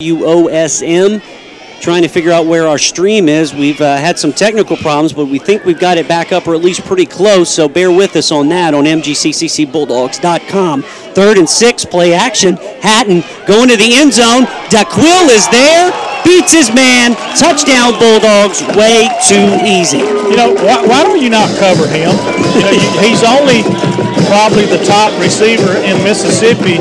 WOSM, trying to figure out where our stream is. We've had some technical problems, but we think we've got it back up, or at least pretty close, so bear with us on that on MGCCCBulldogs.com. 3rd and 6, play action. Hatton going to the end zone. DeQuille is there, beats his man. Touchdown, Bulldogs. Way too easy. You know, why don't you not cover him? You know, he's only probably the top receiver in Mississippi.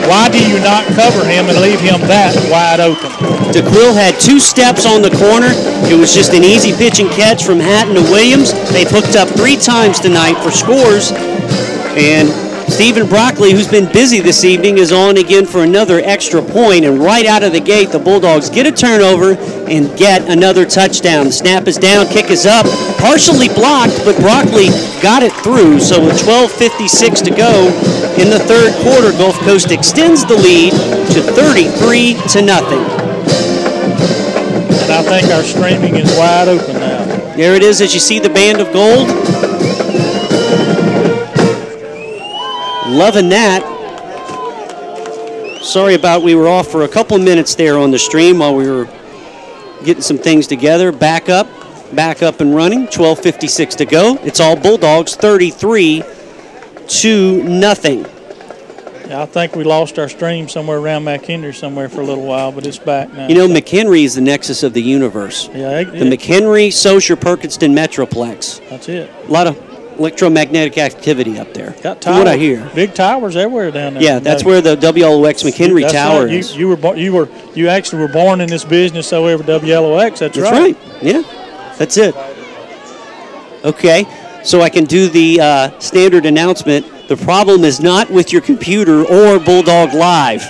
Why do you not cover him and leave him that wide open? DeQuille had 2 steps on the corner. It was just an easy pitch and catch from Hatton to Williams. They've hooked up 3 times tonight for scores. And Stephen Broccoli, who's been busy this evening, is on again for another extra point. And right out of the gate, the Bulldogs get a turnover and get another touchdown. The snap is down, kick is up, partially blocked, but Broccoli got it through. So with 12:56 to go in the 3rd quarter, Gulf Coast extends the lead to 33-0. And I think our streaming is wide open now. There it is as you see the band of gold. Loving that. Sorry about we were off for a couple minutes there on the stream while we were getting some things together. Back up and running. 12:56 to go. It's all Bulldogs, 33-0. Yeah, I think we lost our stream somewhere around McHenry somewhere for a little while, but it's back now. You know, McHenry is the nexus of the universe. Yeah, the McHenry, Saucier, Perkinston Metroplex. That's it. A lot of electromagnetic activity up there. Got towers, from what I hear. Big towers everywhere down there. Yeah, that's where the WLOX McHenry Tower is. You actually were born in this business over WLOX. That's right. That's right. Yeah, that's it. Okay, so I can do the standard announcement. The problem is not with your computer or Bulldog Live.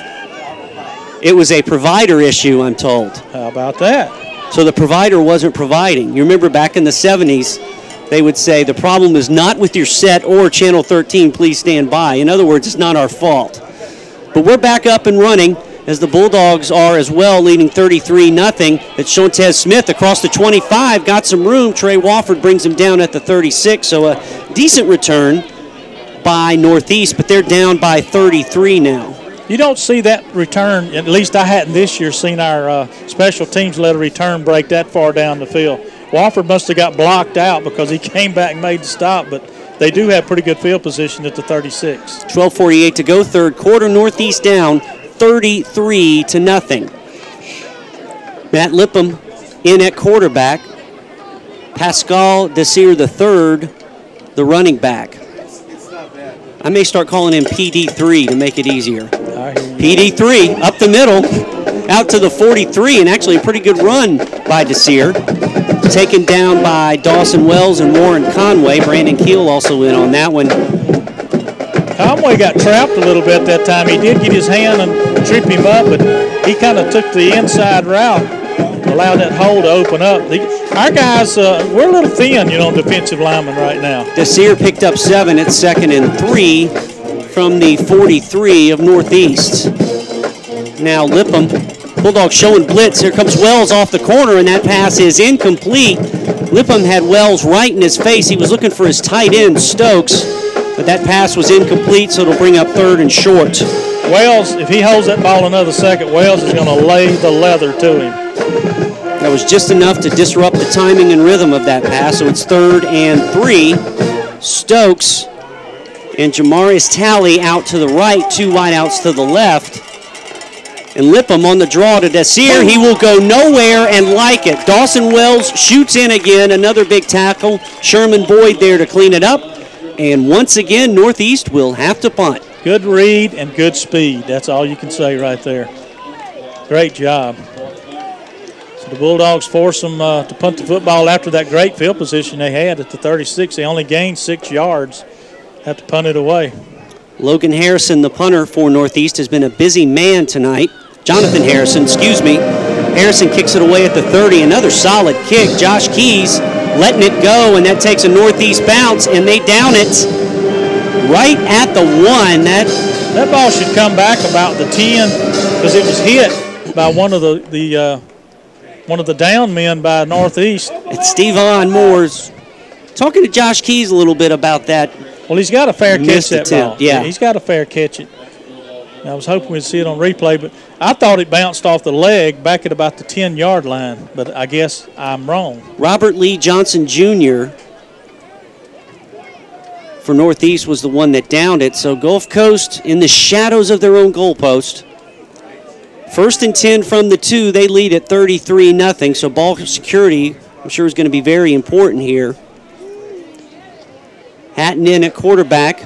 It was a provider issue, I'm told. How about that? So the provider wasn't providing. You remember back in the 70s, they would say, the problem is not with your set or Channel 13, please stand by. In other words, it's not our fault. But we're back up and running as the Bulldogs are as well, leading 33-0. It's Shontez Smith across the 25, got some room. Trey Wofford brings him down at the 36, so a decent return by Northeast, but they're down by 33 now. You don't see that return, at least I hadn't this year seen our special teams let a return break that far down the field. Wofford must have got blocked out because he came back and made the stop, but they do have pretty good field position at the 36. 12:48 to go, 3rd quarter. Northeast down 33-0. Matt Lippum in at quarterback. Pascal Desir III, the running back. I may start calling him PD3 to make it easier. PD3 up the middle, out to the 43, and actually a pretty good run by Desir. Taken down by Dawson Wells and Warren Conway. Brandon Keel also in on that one. Conway got trapped a little bit that time. He did get his hand and trip him up, but he kind of took the inside route, allowed that hole to open up. Our guys, we're a little thin, you know, defensive linemen right now. Desir picked up 7 at 2nd and 3 from the 43 of Northeast. Now Lippum. Bulldogs showing blitz. Here comes Wells off the corner, and that pass is incomplete. Lippum had Wells right in his face. He was looking for his tight end, Stokes, but that pass was incomplete, so it'll bring up 3rd and short. Wells, if he holds that ball another second, Wells is going to lay the leather to him. That was just enough to disrupt the timing and rhythm of that pass, so it's 3rd and 3. Stokes and Jamarius Talley out to the right, 2 wideouts to the left. And Lippum on the draw to Desir. He will go nowhere and like it. Dawson Wells shoots in again. Another big tackle. Sherman Boyd there to clean it up. And once again, Northeast will have to punt. Good read and good speed. That's all you can say right there. Great job. So the Bulldogs force them to punt the football after that great field position they had at the 36. They only gained 6 yards. Have to punt it away. Logan Harrison, the punter for Northeast, has been a busy man tonight. Jonathan Harrison, excuse me. Harrison kicks it away at the 30. Another solid kick. Josh Keys letting it go, and that takes a Northeast bounce, and they down it right at the 1. That ball should come back about the 10 because it was hit by one of the down men by Northeast. It's Stevan Moore's talking to Josh Keys a little bit about that. Well, he's got a fair catch that ball. Yeah, he's got a fair catch it. I was hoping we'd see it on replay, but I thought it bounced off the leg back at about the 10-yard line, but I guess I'm wrong. Robert Lee Johnson Jr. for Northeast was the one that downed it. So Gulf Coast in the shadows of their own goalpost. 1st and 10 from the 2. They lead at 33-0. So ball security, I'm sure, is going to be very important here. Hatton in at quarterback.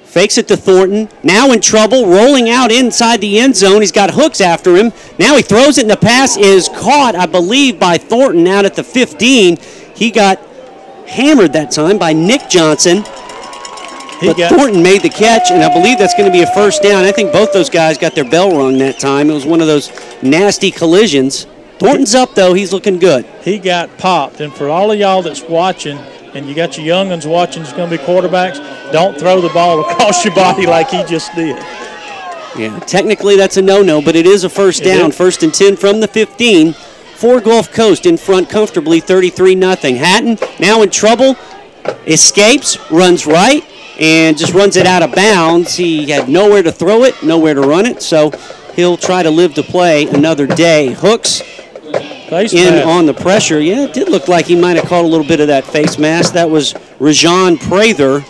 Fakes it to Thornton. Now in trouble, rolling out inside the end zone. He's got Hooks after him. Now he throws it, and the pass is caught, I believe, by Thornton out at the 15. He got hammered that time by Nick Johnson. But Thornton made the catch, and I believe that's going to be a first down. I think both those guys got their bell rung that time. It was one of those nasty collisions. Thornton's up, though. He's looking good. He got popped, and for all of y'all that's watching, and you got your young ones watching, it's going to be quarterbacks, don't throw the ball across your body like he just did. Yeah, technically that's a no-no, but it is a first down. 1st and 10 from the 15 for Gulf Coast in front comfortably, 33-0. Hatton now in trouble, escapes, runs right, and just runs it out of bounds. He had nowhere to throw it, nowhere to run it, so he'll try to live to play another day. Hooks on the pressure. Yeah, it did look like he might have caught a little bit of that face mask. That was Rajon Prather,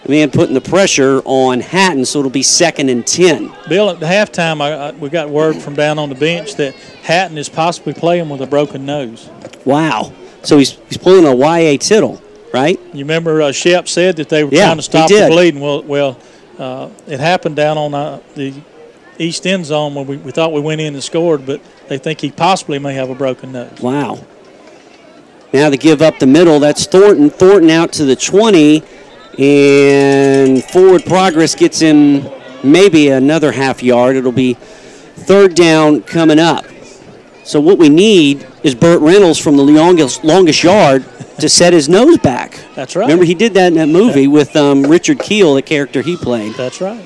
the man putting the pressure on Hatton, so it'll be 2nd and 10. Bill, at the halftime, we got word from down on the bench that Hatton is possibly playing with a broken nose. Wow. So he's pulling a Y.A. Tittle, right? You remember Shep said that they were trying to stop the bleeding. Well, it happened down on the east end zone when we thought we went in and scored, but they think he possibly may have a broken nose. Wow. Now they give up the middle. That's Thornton. Thornton out to the 20, and forward progress gets him maybe another half yard. It'll be 3rd down coming up. So what we need is Burt Reynolds from the longest yard to set his nose back. That's right. Remember, he did that in that movie with Richard Keel, the character he played. That's right.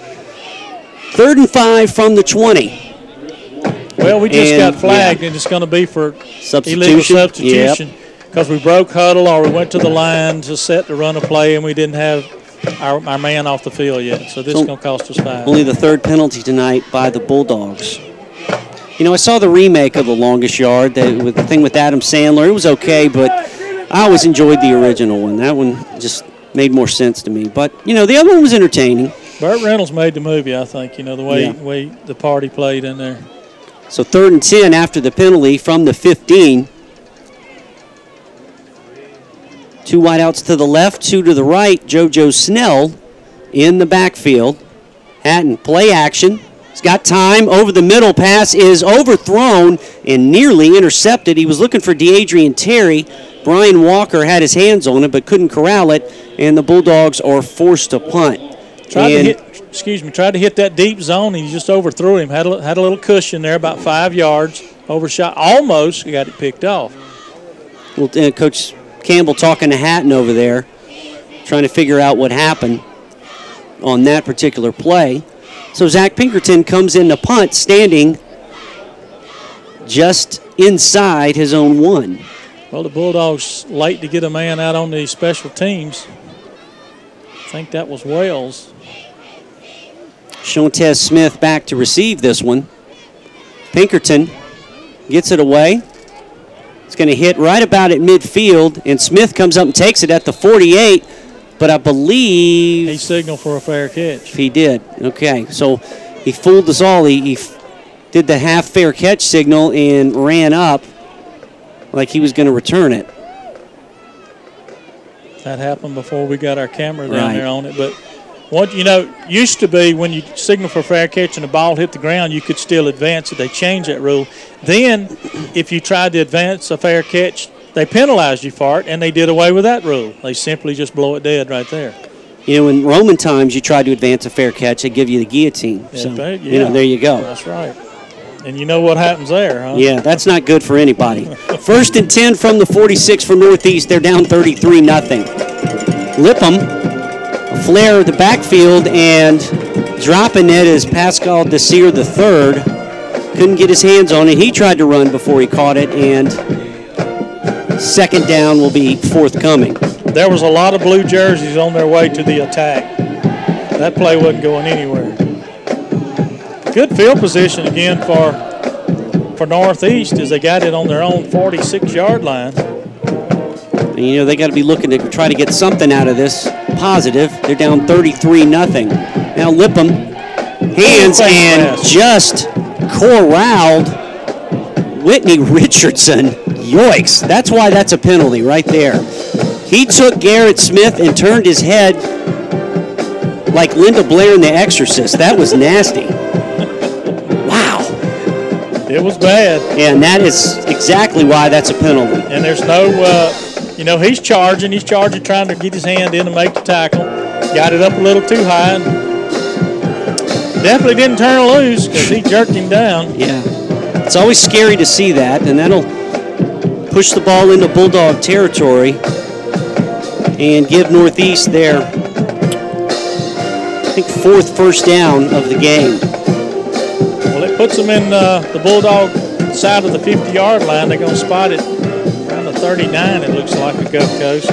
3rd and 5 from the 20. Well, we just got flagged, and it's going to be for illegal substitution because we broke huddle or we went to the line to set the run of play, and we didn't have our man off the field yet. So this is going to cost us 5. Only the 3rd penalty tonight by the Bulldogs. You know, I saw the remake of The Longest Yard, the thing with Adam Sandler. It was okay, but I always enjoyed the original one. That one just made more sense to me. But, you know, the other one was entertaining. Burt Reynolds made the movie, I think, you know, the way the party played in there. So 3rd and 10 after the penalty from the 15. 2 wideouts to the left, 2 to the right. JoJo Snell in the backfield. Hatton, play action. He's got time. Over the middle, pass is overthrown and nearly intercepted. He was looking for DeAdrian Terry. Brian Walker had his hands on it but couldn't corral it, and the Bulldogs are forced to punt. Tried to hit that deep zone, and he just overthrew him. Had a little cushion there, about 5 yards. Overshot, almost got it picked off. Well, Coach Campbell talking to Hatton over there, trying to figure out what happened on that particular play. So Zach Pinkerton comes in to punt, standing just inside his own 1. Well, the Bulldogs late to get a man out on the special teams. I think that was Wells. Shontez Smith back to receive this one. Pinkerton gets it away. It's going to hit right about at midfield, and Smith comes up and takes it at the 48, but I believe he signaled for a fair catch. He did. Okay, so he fooled us all. He did the half fair catch signal and ran up like he was going to return it. That happened before we got our camera down there on it, but what used to be when you signal for a fair catch and the ball hit the ground, you could still advance it. They changed that rule. Then, if you tried to advance a fair catch, they penalized you for it, and they did away with that rule. They simply just blow it dead right there. You know, in Roman times, you tried to advance a fair catch, they give you the guillotine. So, there you go. That's right. And you know what happens there, huh? Yeah, that's not good for anybody. 1st and 10 from the 46 for Northeast. They're down 33-0. Lipham, a flare of the backfield, and dropping it is Pascal Desir III. Couldn't get his hands on it. He tried to run before he caught it, and 2nd down will be forthcoming. There was a lot of blue jerseys on their way to the attack. That play wasn't going anywhere. Good field position again for Northeast as they got it on their own 46-yard line. And, you know, they got to be looking to try to get something out of this positive. They're down 33-0. Now Lipham hands and just corralled Whitney Richardson. Yoicks. That's why that's a penalty right there. He took Garrett Smith and turned his head like Linda Blair in The Exorcist. That was nasty. Wow. It was bad. Yeah, and that is exactly why that's a penalty. And there's no, you know, he's charging, trying to get his hand in to make the tackle. Got it up a little too high. And definitely didn't turn loose because he jerked him down. Yeah. It's always scary to see that, and that'll push the ball into Bulldog territory and give Northeast their, I think, 4th first down of the game. Well, it puts them in the Bulldog side of the 50-yard line. They're going to spot it around the 39, it looks like, at Gulf Coast.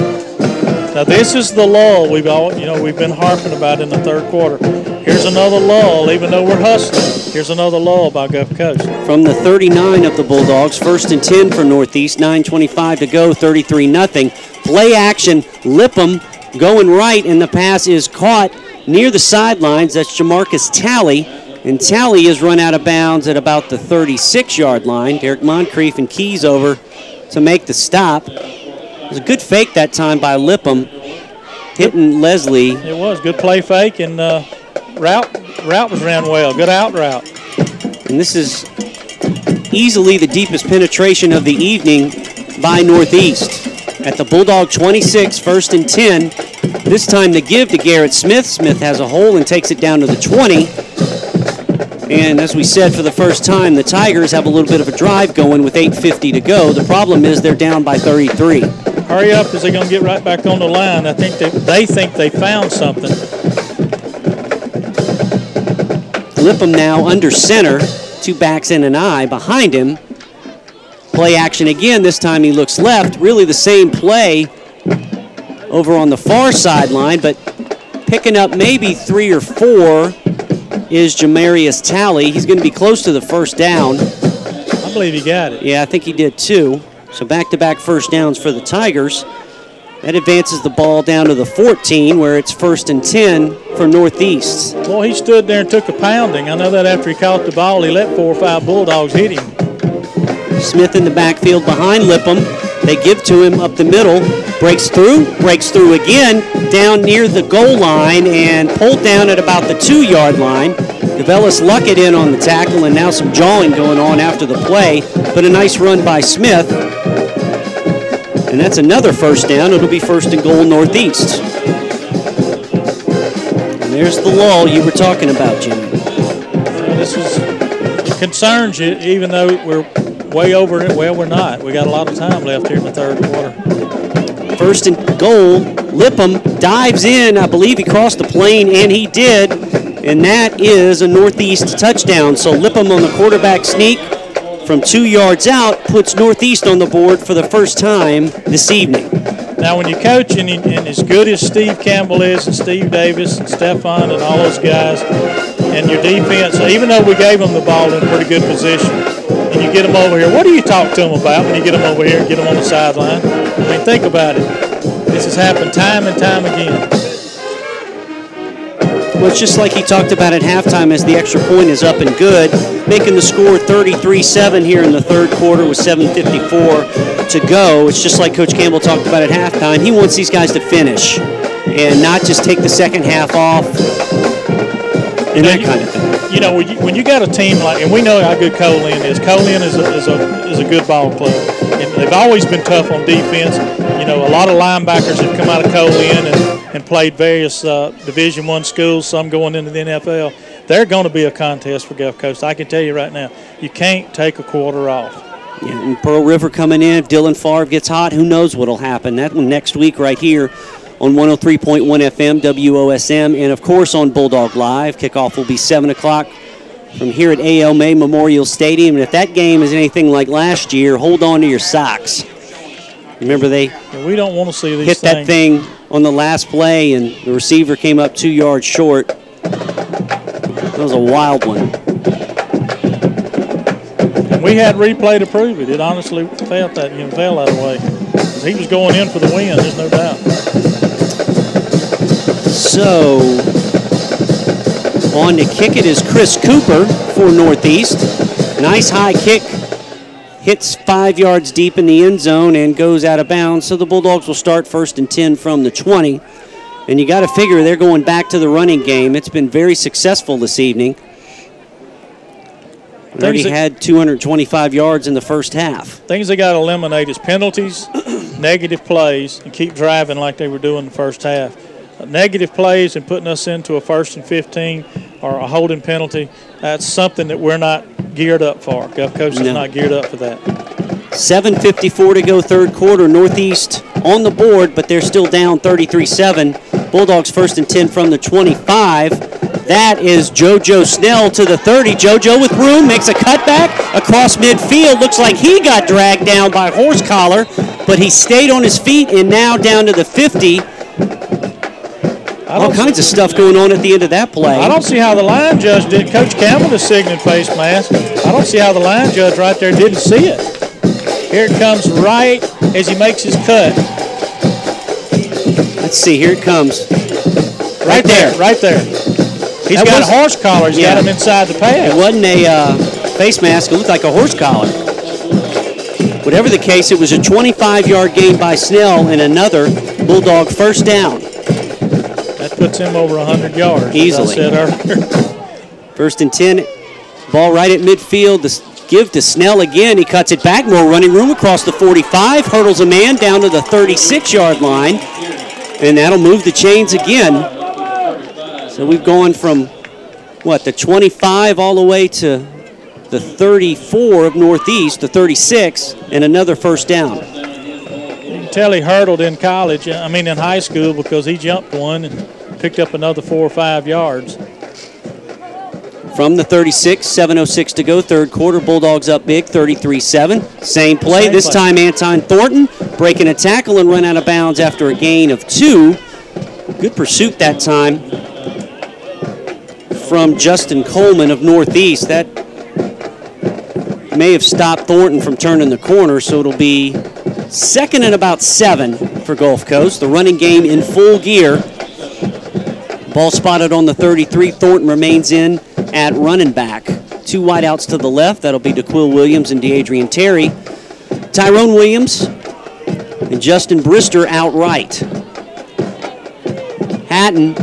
Now, this is the lull we've been harping about in the third quarter. Here's another lull, even though we're hustling. Here's another lull by Gulf Coast. From the 39 of the Bulldogs, 1st and 10 for Northeast, 9:25 to go, 33-0. Play action, Lipham going right, and the pass is caught near the sidelines. That's Jamarcus Talley, and Talley is run out of bounds at about the 36-yard line. Derek Moncrief and Keys over to make the stop. It was a good fake that time by Lipham, hitting Leslie. It was good play fake, and route was ran well. Good out route. And this is easily the deepest penetration of the evening by Northeast. At the Bulldog 26, 1st and 10. This time the give to Garrett Smith. Smith has a hole and takes it down to the 20. And as we said for the first time, the Tigers have a little bit of a drive going with 8:50 to go. The problem is they're down by 33. Hurry up, as they're going to get right back on the line. I think they think they found something. Lipham now under center, 2 backs and an eye behind him. Play action again. This time he looks left. Really the same play over on the far sideline, but picking up maybe 3 or 4 is Jamarius Talley. He's going to be close to the first down. I believe he got it. Yeah, I think he did too. So back-to-back first downs for the Tigers. That advances the ball down to the 14, where it's 1st and 10 for Northeast. Boy, he stood there and took a pounding. I know that after he caught the ball, he let 4 or 5 Bulldogs hit him. Smith in the backfield behind Lipham. They give to him up the middle. Breaks through again, down near the goal line and pulled down at about the 2-yard line. Gavelis Luckett in on the tackle, and now some jawing going on after the play, but a nice run by Smith. And that's another first down. It'll be 1st and goal Northeast. And there's the lull you were talking about, Jimmy. Yeah, this concerns you, even though we're way over it. Well, we're not. We got a lot of time left here in the third quarter. 1st and goal. Lipham dives in. I believe he crossed the plane, and he did. And that is a Northeast touchdown. So Lipham on the quarterback sneak from 2 yards out puts Northeast on the board for the first time this evening. Now, when you coach, and as good as Steve Campbell is, and Steve Davis, and Stefan, and all those guys, and your defense, even though we gave them the ball in pretty good position, and you get them over here, what do you talk to them about when you get them over here and get them on the sideline? I mean, think about it. This has happened time and time again. Well, it's just like he talked about at halftime as the extra point is up and good, making the score 33-7 here in the third quarter with 7:54 to go. It's just like Coach Campbell talked about at halftime. He wants these guys to finish and not just take the second half off and that kind of thing. You know, when you got a team like, and we know how good Colin is. Colin is a good ball club, and they've always been tough on defense. You know, a lot of linebackers have come out of Colin and played various Division I schools, some going into the NFL. They're going to be a contest for Gulf Coast. I can tell you right now, you can't take a quarter off. Yeah, and Pearl River coming in. If Dylan Favre gets hot, who knows what will happen. That one next week right here on 103.1 FM, WOSM, and, of course, on Bulldog Live. Kickoff will be 7 o'clock from here at A.L. May Memorial Stadium. And if that game is anything like last year, hold on to your socks. Remember, they we don't want to see these hit that thing on the last play, and the receiver came up 2 yards short. That was a wild one. We had replay to prove it. It honestly felt that, fell that way. He was going in for the win, there's no doubt. So, on to kick it is Chris Cooper for Northeast. Nice high kick. Hits 5 yards deep in the end zone and goes out of bounds. So the Bulldogs will start 1st and 10 from the 20. And you got to figure they're going back to the running game. It's been very successful this evening. They already had 225 yards in the first half. Things they got to eliminate is penalties, negative plays, and keep driving like they were doing the first half. Negative plays and putting us into a 1st and 15 or a holding penalty, that's something that we're not geared up for. Gulf Coast is not geared up for that. 7:54 to go third quarter. Northeast on the board, but they're still down 33-7. Bulldogs 1st and 10 from the 25. That is JoJo Snell to the 30. JoJo with room, makes a cutback across midfield. Looks like he got dragged down by horse collar, but he stayed on his feet and now down to the 50. All kinds of stuff going on at the end of that play. I don't see how the line judge did. Coach Campbell is signaling face mask. I don't see how the line judge right there didn't see it. Here it comes right as he makes his cut. Let's see, here it comes. Right there. Right there. He's got a horse collar. He's got him inside the pad. It wasn't a face mask. It looked like a horse collar. Whatever the case, it was a 25-yard gain by Snell and another Bulldog first down. That puts him over 100 yards. Easily. As I said earlier. 1st and 10. Ball right at midfield. Give to Snell again. He cuts it back. More running room across the 45. Hurdles a man down to the 36-yard line. And that'll move the chains again. So we've gone from, the 25 all the way to the 34 of Northeast, the 36, and another first down. You can tell he hurdled in college, in high school, because he jumped one and picked up another 4 or 5 yards. From the 36, 7:06 to go, third quarter. Bulldogs up big, 33-7. Same play, this time Anton Thornton breaking a tackle and run out of bounds after a gain of 2. Good pursuit that time from Justin Coleman of Northeast. That may have stopped Thornton from turning the corner, so it'll be 2nd and about 7 for Gulf Coast. The running game in full gear. Ball spotted on the 33. Thornton remains in at running back. 2 wideouts to the left. That'll be DeQuill Williams and DeAdrian Terry. Tyrone Williams and Justin Brister out right. Hatton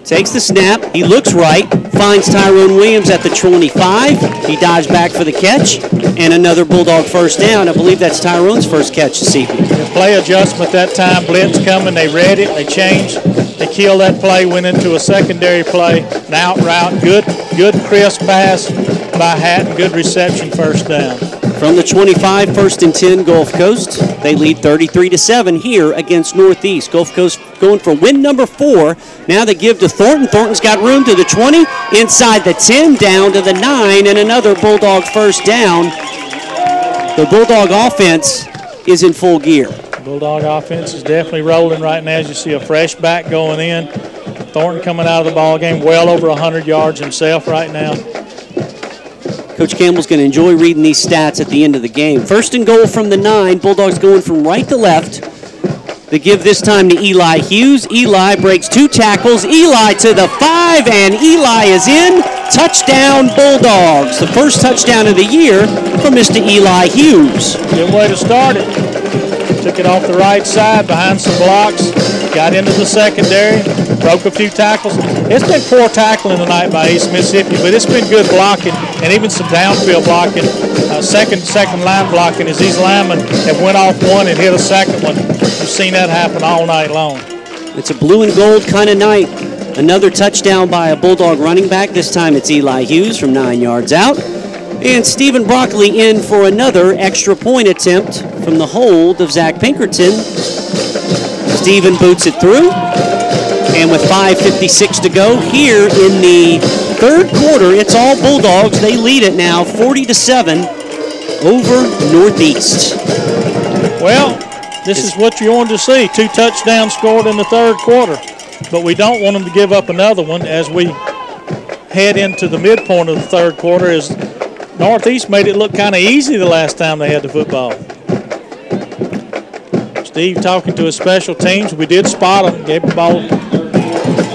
takes the snap. He looks right. Finds Tyrone Williams at the 25. He dives back for the catch. And another Bulldog first down. I believe that's Tyrone's first catch this evening. The play adjustment that time. Blitz coming. They read it. They changed. They killed that play. Went into a secondary play. An out route. Good crisp pass by Hatton. Good reception. First down. From the 25, 1st and 10, Gulf Coast. They lead 33-7 here against Northeast. Gulf Coast going for win number 4. Now they give to Thornton. Thornton's got room to the 20, inside the 10, down to the 9, and another Bulldog first down. The Bulldog offense is in full gear. The Bulldog offense is definitely rolling right now. As you see a fresh back going in. Thornton coming out of the ball game, well over 100 yards himself right now. Coach Campbell's going to enjoy reading these stats at the end of the game. 1st and goal from the 9. Bulldogs going from right to left. They give this time to Eli Hughes. Eli breaks 2 tackles. Eli to the 5, and Eli is in. Touchdown Bulldogs. The first touchdown of the year for Mr. Eli Hughes. Good way to start it. Took it off the right side behind some blocks. Got into the secondary. Broke a few tackles. It's been poor tackling tonight by East Mississippi, but it's been good blocking and even some downfield blocking, second line blocking as these linemen have went off one and hit a second one. We've seen that happen all night long. It's a blue and gold kind of night. Another touchdown by a Bulldog running back. This time it's Eli Hughes from 9 yards out. And Stephen Broccoli in for another extra point attempt from the hold of Zach Pinkerton. Stephen boots it through. And with 5:56 to go here in the third quarter, it's all Bulldogs. They lead it now 40-7 over Northeast. Well, This is what you want to see. 2 touchdowns scored in the third quarter. But we don't want them to give up another one as we head into the midpoint of the third quarter, as Northeast made it look kind of easy the last time they had the football. Steve talking to his special teams. We did spot them, gave the ball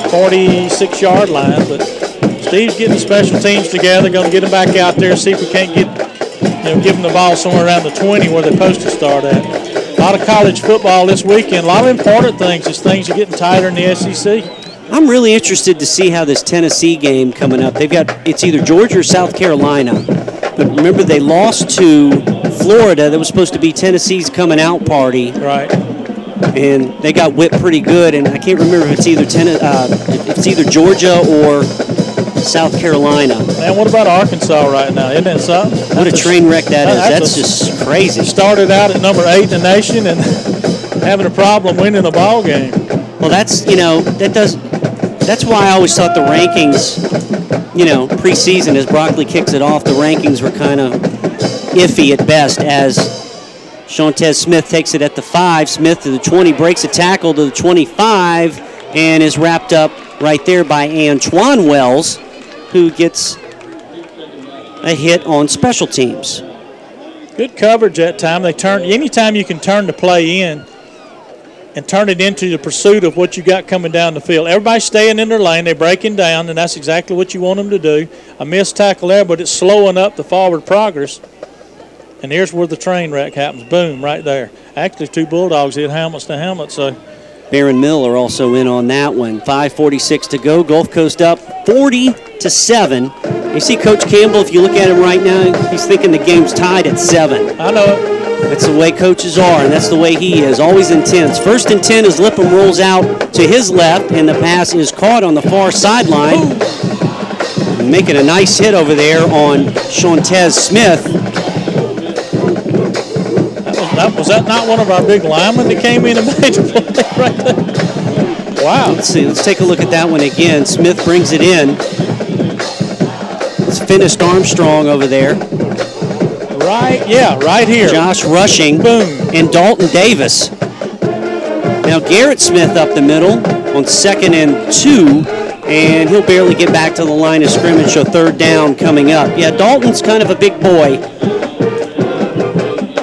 46-yard line, but Steve's getting the special teams together, going to get them back out there, see if we can't get, give them the ball somewhere around the 20 where they're supposed to start at. A lot of college football this weekend, a lot of important things. Just things are getting tighter in the SEC. I'm really interested to see how this Tennessee game coming up. It's either Georgia or South Carolina. But remember, they lost to Florida. That was supposed to be Tennessee's coming out party. Right. And they got whipped pretty good. And I can't remember if it's either Georgia or South Carolina. Man, what about Arkansas right now? Isn't that something? What a train wreck that is. That's just crazy. Started out at number 8 in the nation and having a problem winning a ball game. Well, that's why I always thought the rankings, preseason as Broccoli kicks it off, the rankings were kind of iffy at best, as Shontez Smith takes it at the 5. Smith to the 20, breaks a tackle to the 25, and is wrapped up right there by Antoine Wells, who gets a hit on special teams. Good coverage that time. Anytime you can turn the play in and turn it into the pursuit of what you got coming down the field. Everybody's staying in their lane. They're breaking down, and that's exactly what you want them to do. A missed tackle there, but it's slowing up the forward progress. And here's where the train wreck happens. Boom, right there. Actually, 2 Bulldogs hit helmets to helmet, so. Barron Miller also in on that one. 5:46 to go. Gulf Coast up 40-7. You see Coach Campbell, if you look at him right now, he's thinking the game's tied at 7. I know it. That's the way coaches are, and that's the way he is, always intense. 1st and 10 as Lippum rolls out to his left, and the pass is caught on the far sideline. Making a nice hit over there on Shontez Smith. Was that not one of our big linemen that came in and made the play right there? Wow. Let's see. Let's take a look at that one again. Smith brings it in. It's finished Armstrong over there. Right here. Josh Rushing. Boom. And Dalton Davis. Now Garrett Smith up the middle on 2nd and 2, and he'll barely get back to the line of scrimmage, so 3rd down coming up. Yeah, Dalton's kind of a big boy.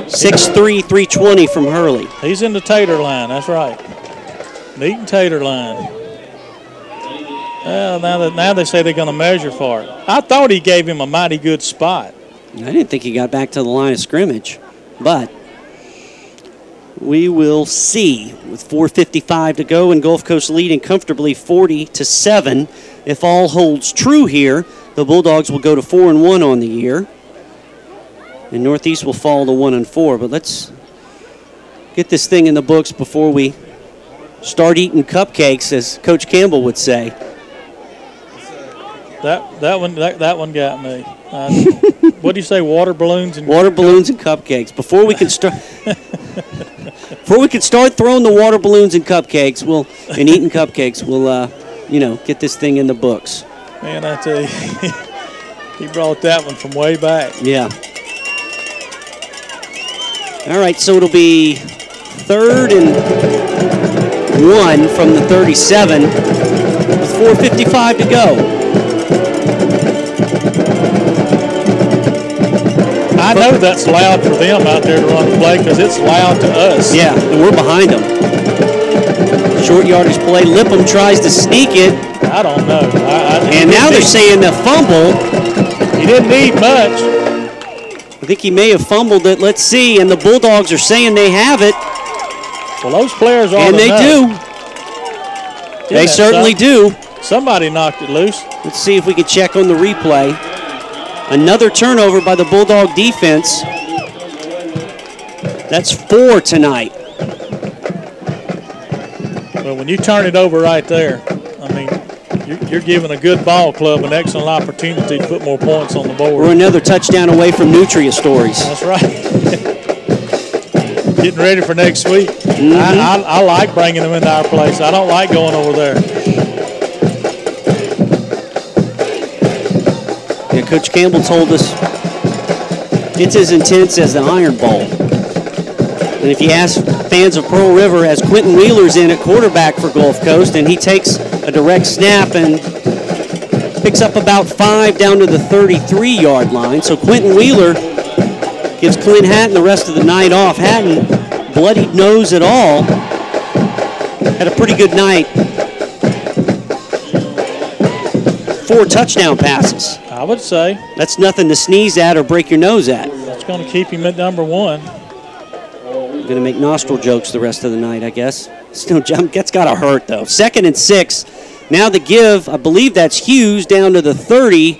6'3", 320 from Hurley. He's in the tater line, that's right. Meat and tater line. Well, now they say they're going to measure for it. I thought he gave him a mighty good spot. I didn't think he got back to the line of scrimmage, but we will see. With 4:55 to go and Gulf Coast leading comfortably 40-7. If all holds true here, the Bulldogs will go to 4-1 on the year, and Northeast will fall to 1-4. But let's get this thing in the books before we start eating cupcakes, as Coach Campbell would say. That one got me. What do you say? Water balloons and balloons and cupcakes. Before we can start throwing the water balloons and cupcakes, and eating cupcakes, we'll get this thing in the books. Man, I tell you, he brought that one from way back. Yeah. All right, so it'll be 3rd and 1 from the 37 with 4:55 to go. I know that's loud for them out there to run the play because it's loud to us. Yeah, and we're behind them. Short yardage play. Lippum tries to sneak it. I don't know. And now they're saying the fumble. He didn't need much. I think he may have fumbled it. Let's see. And the Bulldogs are saying they have it. Well, those players are. And they do. They certainly do. Somebody knocked it loose. Let's see if we can check on the replay. Another turnover by the Bulldog defense. That's 4 tonight. Well, when you turn it over right there, I mean, you're giving a good ball club an excellent opportunity to put more points on the board. We're another touchdown away from Nutria Stories. That's right. Getting ready for next week. Mm-hmm. I like bringing them into our place. I don't like going over there. Yeah, Coach Campbell told us it's as intense as the Iron Bowl. And if you ask fans of Pearl River, as Quentin Wheeler's in at quarterback for Gulf Coast, and he takes a direct snap and picks up about 5 down to the 33-yard line. So Quentin Wheeler gives Clint Hatton the rest of the night off. Hatton, bloodied nose at all, had a pretty good night. 4 touchdown passes. I would say. That's nothing to sneeze at or break your nose at. That's going to keep him at number 1. Going to make nostril jokes the rest of the night, I guess. Still, that's got to hurt, though. 2nd and 6. Now the give, I believe that's Hughes down to the 30,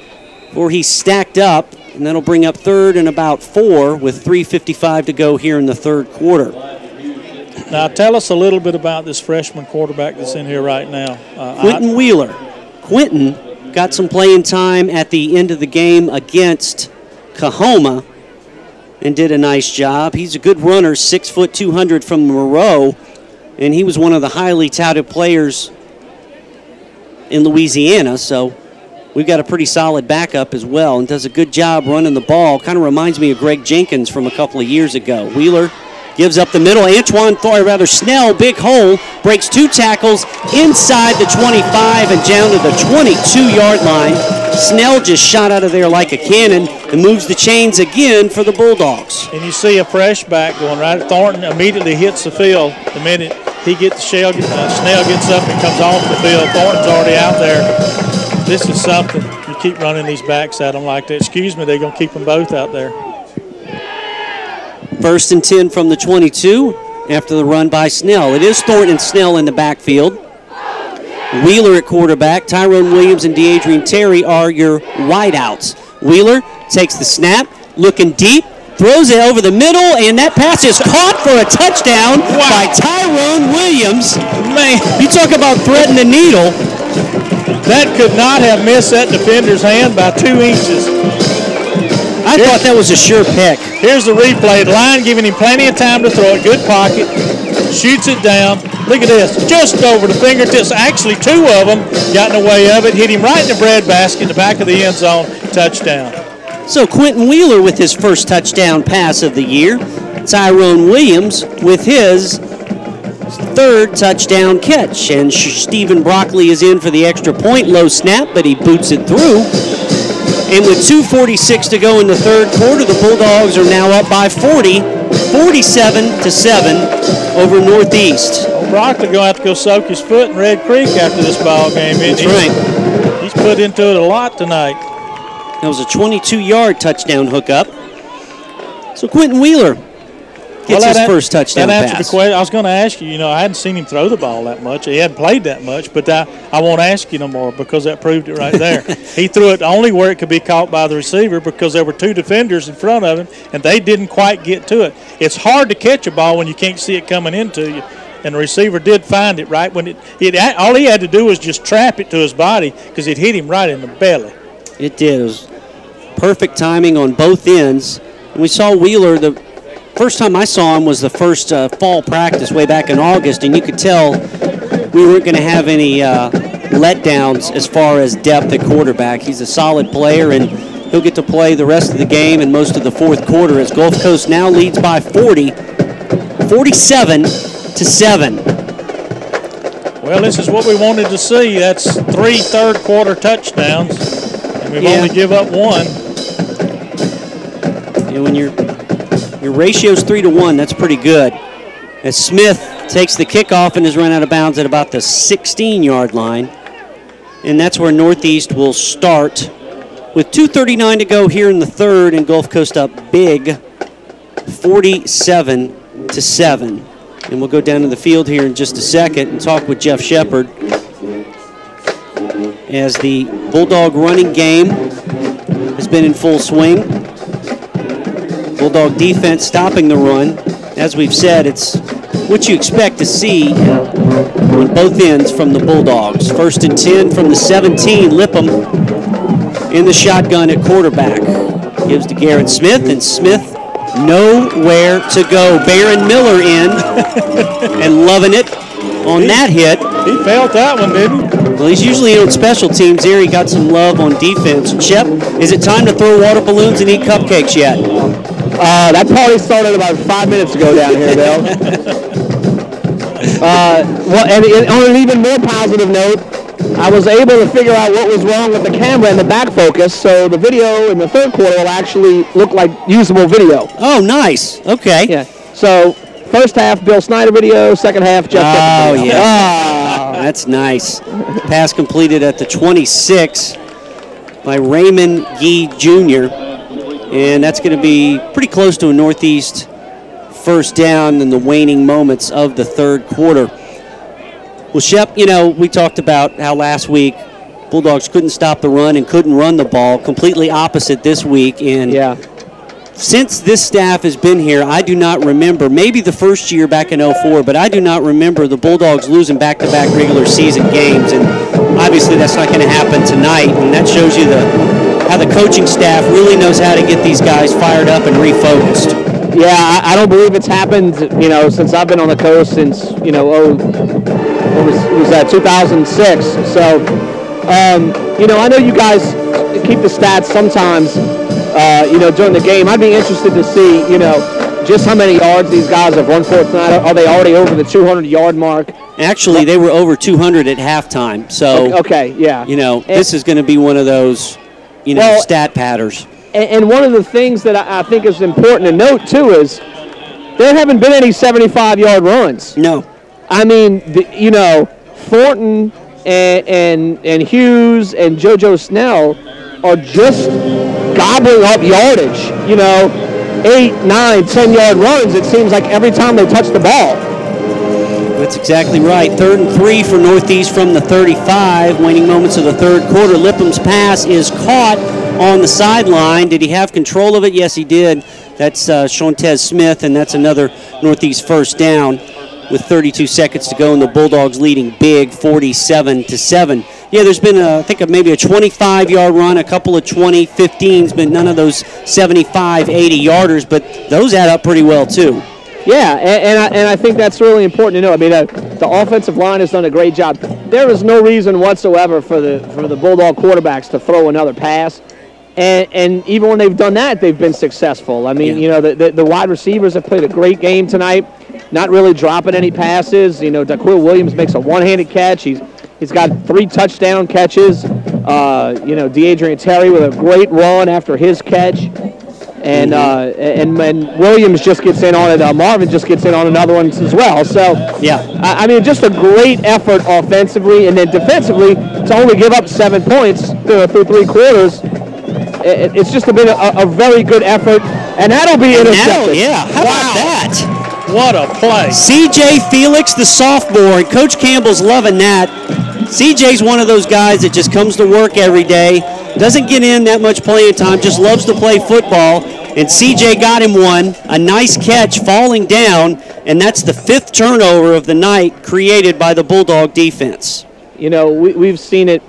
where he's stacked up, and that'll bring up 3rd and about 4 with 3:55 to go here in the 3rd quarter. Now tell us a little bit about this freshman quarterback that's in here right now. Quentin Wheeler. Quentin got some playing time at the end of the game against Coahoma and did a nice job. He's a good runner, 6 foot 200 from Moreau, and he was one of the highly touted players in Louisiana, so we've got a pretty solid backup as well, and does a good job running the ball. Kind of reminds me of Greg Jenkins from a couple of years ago. Wheeler gives up the middle. Snell, big hole, breaks 2 tackles inside the 25 and down to the 22-yard line. Snell just shot out of there like a cannon and moves the chains again for the Bulldogs. And you see a fresh back going right at Thornton, immediately hits the field. The minute he gets Snell gets up and comes off the field, Thornton's already out there. This is something. You keep running these backs at them like that. Excuse me, they're going to keep them both out there. 1st and 10 from the 22 after the run by Snell. It is Thornton and Snell in the backfield. Wheeler at quarterback. Tyrone Williams and DeAdrian Terry are your wideouts. Wheeler takes the snap, looking deep, throws it over the middle, and that pass is caught for a touchdown by Tyrone Williams. Man, you talk about threading the needle. That could not have missed that defender's hand by 2 inches. I thought that was a sure pick. Here's the replay. The line giving him plenty of time to throw it. Good pocket. Shoots it down. Look at this. Just over the fingertips. Actually, 2 of them got in the way of it. Hit him right in the breadbasket in the back of the end zone. Touchdown. So Quentin Wheeler with his first touchdown pass of the year. Tyrone Williams with his 3rd touchdown catch. And Stephen Broccoli is in for the extra point. Low snap, but he boots it through. And with 2:46 to go in the 3rd quarter, the Bulldogs are now up by 40, 47-7 over Northeast. Well, Broccoli going to have to go soak his foot in Red Creek after this ball game. That's right. He's put into it a lot tonight. That was a 22-yard touchdown hookup. So Quentin Wheeler gets his first touchdown pass. The question, I was going to ask you, I hadn't seen him throw the ball that much. He hadn't played that much, but I won't ask you no more because that proved it right there. He threw it only where it could be caught by the receiver because there were 2 defenders in front of him, and they didn't quite get to it. It's hard to catch a ball when you can't see it coming into you, and the receiver did find it right when all he had to do was just trap it to his body because it hit him right in the belly. It did. It was perfect timing on both ends. And we saw Wheeler, the first time I saw him was the first fall practice way back in August, and you could tell we weren't going to have any letdowns as far as depth at quarterback. He's a solid player, and he'll get to play the rest of the game and most of the 4th quarter as Gulf Coast now leads by 40, 47-7. Well, this is what we wanted to see. That's 3 3rd quarter touchdowns, and we've only give up 1. When your ratio's 3-1, that's pretty good. As Smith takes the kickoff and is run out of bounds at about the 16-yard line. And that's where Northeast will start with 2:39 to go here in the 3rd, and Gulf Coast up big, 47-7. And we'll go down to the field here in just a second and talk with Jeff Shepard as the Bulldog running game has been in full swing. Bulldog defense stopping the run. As we've said, it's what you expect to see on both ends from the Bulldogs. 1st and 10 from the 17. Lippum in the shotgun at quarterback. Gives to Garrett Smith, and Smith nowhere to go. Baron Miller in and loving it on that hit. He felt that one, didn't he? Well, he's usually on special teams here. He got some love on defense. Shep, is it time to throw water balloons and eat cupcakes yet? That party started about 5 minutes ago down here, Bill. And on an even more positive note, I was able to figure out what was wrong with the camera and the back focus, so the video in the third quarter will actually look like usable video. Oh, nice. Okay. Yeah. So first half, Bill Snyder video. Second half, Jeff Shepard video. Yeah. Oh, that's nice. Pass completed at the 26 by Raymond Gee Jr., and that's going to be pretty close to a Northeast first down in the waning moments of the third quarter. Well, Shep, we talked about how last week Bulldogs couldn't stop the run and couldn't run the ball. Completely opposite this week. And since this staff has been here, I do not remember, maybe the first year back in 04, but I do not remember the Bulldogs losing back-to-back regular season games. And obviously that's not going to happen tonight. And that shows you how the coaching staff really knows how to get these guys fired up and refocused. Yeah, I don't believe it's happened, since I've been on the coast since, it was 2006. So, I know you guys keep the stats sometimes, during the game. I'd be interested to see, just how many yards these guys have run for tonight. Are they already over the 200-yard mark? Actually, they were over 200 at halftime. So, this is going to be one of those, stat patterns. And one of the things that I think is important to note, too, is there haven't been any 75-yard runs. No. I mean, Thornton and Hughes and JoJo Snell are just gobbling up yardage. 8, 9, 10-yard runs, it seems like every time they touch the ball. That's exactly right. 3rd and 3 for Northeast from the 35. Waning moments of the third quarter. Lipham's pass is caught on the sideline. Did he have control of it? Yes, he did. That's Shontez Smith, and that's another Northeast first down with 32 seconds to go, and the Bulldogs leading big, 47-7. Yeah, there's been, maybe a 25-yard run, a couple of 20, 15s, but none of those 75, 80-yarders, but those add up pretty well, too. Yeah, and I think that's really important to know. I mean, the offensive line has done a great job. There is no reason whatsoever for the Bulldog quarterbacks to throw another pass. And even when they've done that, they've been successful. I mean, the wide receivers have played a great game tonight, not really dropping any passes. Daquil Williams makes a one-handed catch. He's got 3 touchdown catches. DeAdrian Terry with a great run after his catch. And Williams just gets in on it. Marvin just gets in on another one as well. So, just a great effort offensively. And then defensively, to only give up 7 points through 3 quarters, it's just been a very good effort. And that'll be intercepted. How about that? What a play. C.J. Felix, the sophomore, and Coach Campbell's loving that. C.J.'s one of those guys that just comes to work every day, doesn't get in that much playing time, just loves to play football. And C.J. got him one, a nice catch falling down, and that's the 5th turnover of the night created by the Bulldog defense. We've seen it,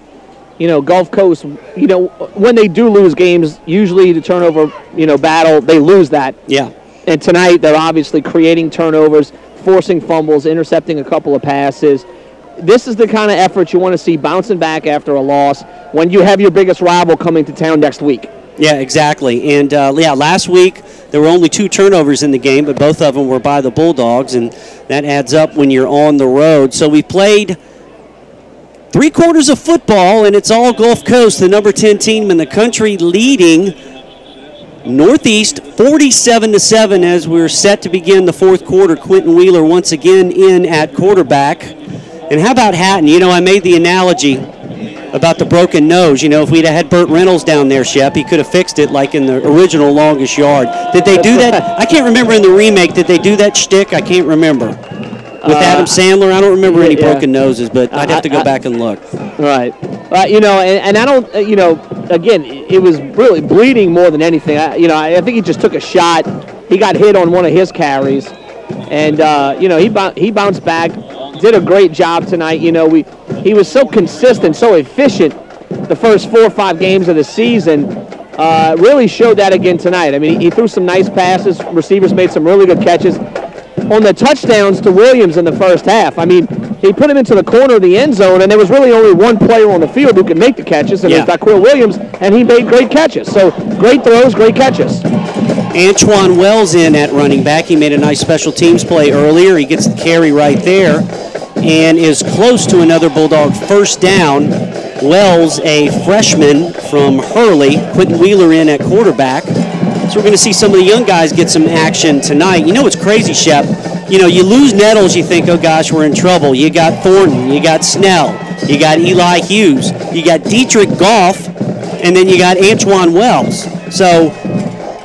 Gulf Coast, when they do lose games, usually the turnover, battle, they lose that. Yeah. And tonight they're obviously creating turnovers, forcing fumbles, intercepting a couple of passes. This is the kind of effort you want to see bouncing back after a loss when you have your biggest rival coming to town next week. Yeah, exactly. And, last week there were only 2 turnovers in the game, but both of them were by the Bulldogs, and that adds up when you're on the road. So we played 3 quarters of football, and it's all Gulf Coast, the number 10 team in the country, leading Northeast 47-7 as we're set to begin the fourth quarter. Quentin Wheeler once again in at quarterback. And how about Hatton? I made the analogy about the broken nose. If we'd have had Burt Reynolds down there, Shep, he could have fixed it like in the original Longest Yard. Did they do that? I can't remember in the remake. Did they do that shtick? I can't remember. With Adam Sandler, I don't remember any broken noses, but I'd have to go back and look. Right. And I don't, again, it was really bleeding more than anything. I think he just took a shot. He got hit on one of his carries. And, he bounced back, did a great job tonight. He was so consistent, so efficient the first 4 or 5 games of the season. Really showed that again tonight. I mean, he threw some nice passes. Receivers made some really good catches. On the touchdowns to Williams in the first half, I mean, he put him into the corner of the end zone, and there was really only one player on the field who could make the catches, and it was Daquil Williams, and he made great catches. So great throws, great catches. Antoine Wells in at running back. He made a nice special teams play earlier. He gets the carry right there. and is close to another Bulldog first down. Wells, a freshman from Hurley, Quentin Wheeler in at quarterback. So we're going to see some of the young guys get some action tonight. You know what's crazy, Shep? You know, you lose Nettles, you think, oh gosh, we're in trouble. You got Thornton, you got Snell, you got Eli Hughes, you got Dietrich Goff, and then you got Antoine Wells. So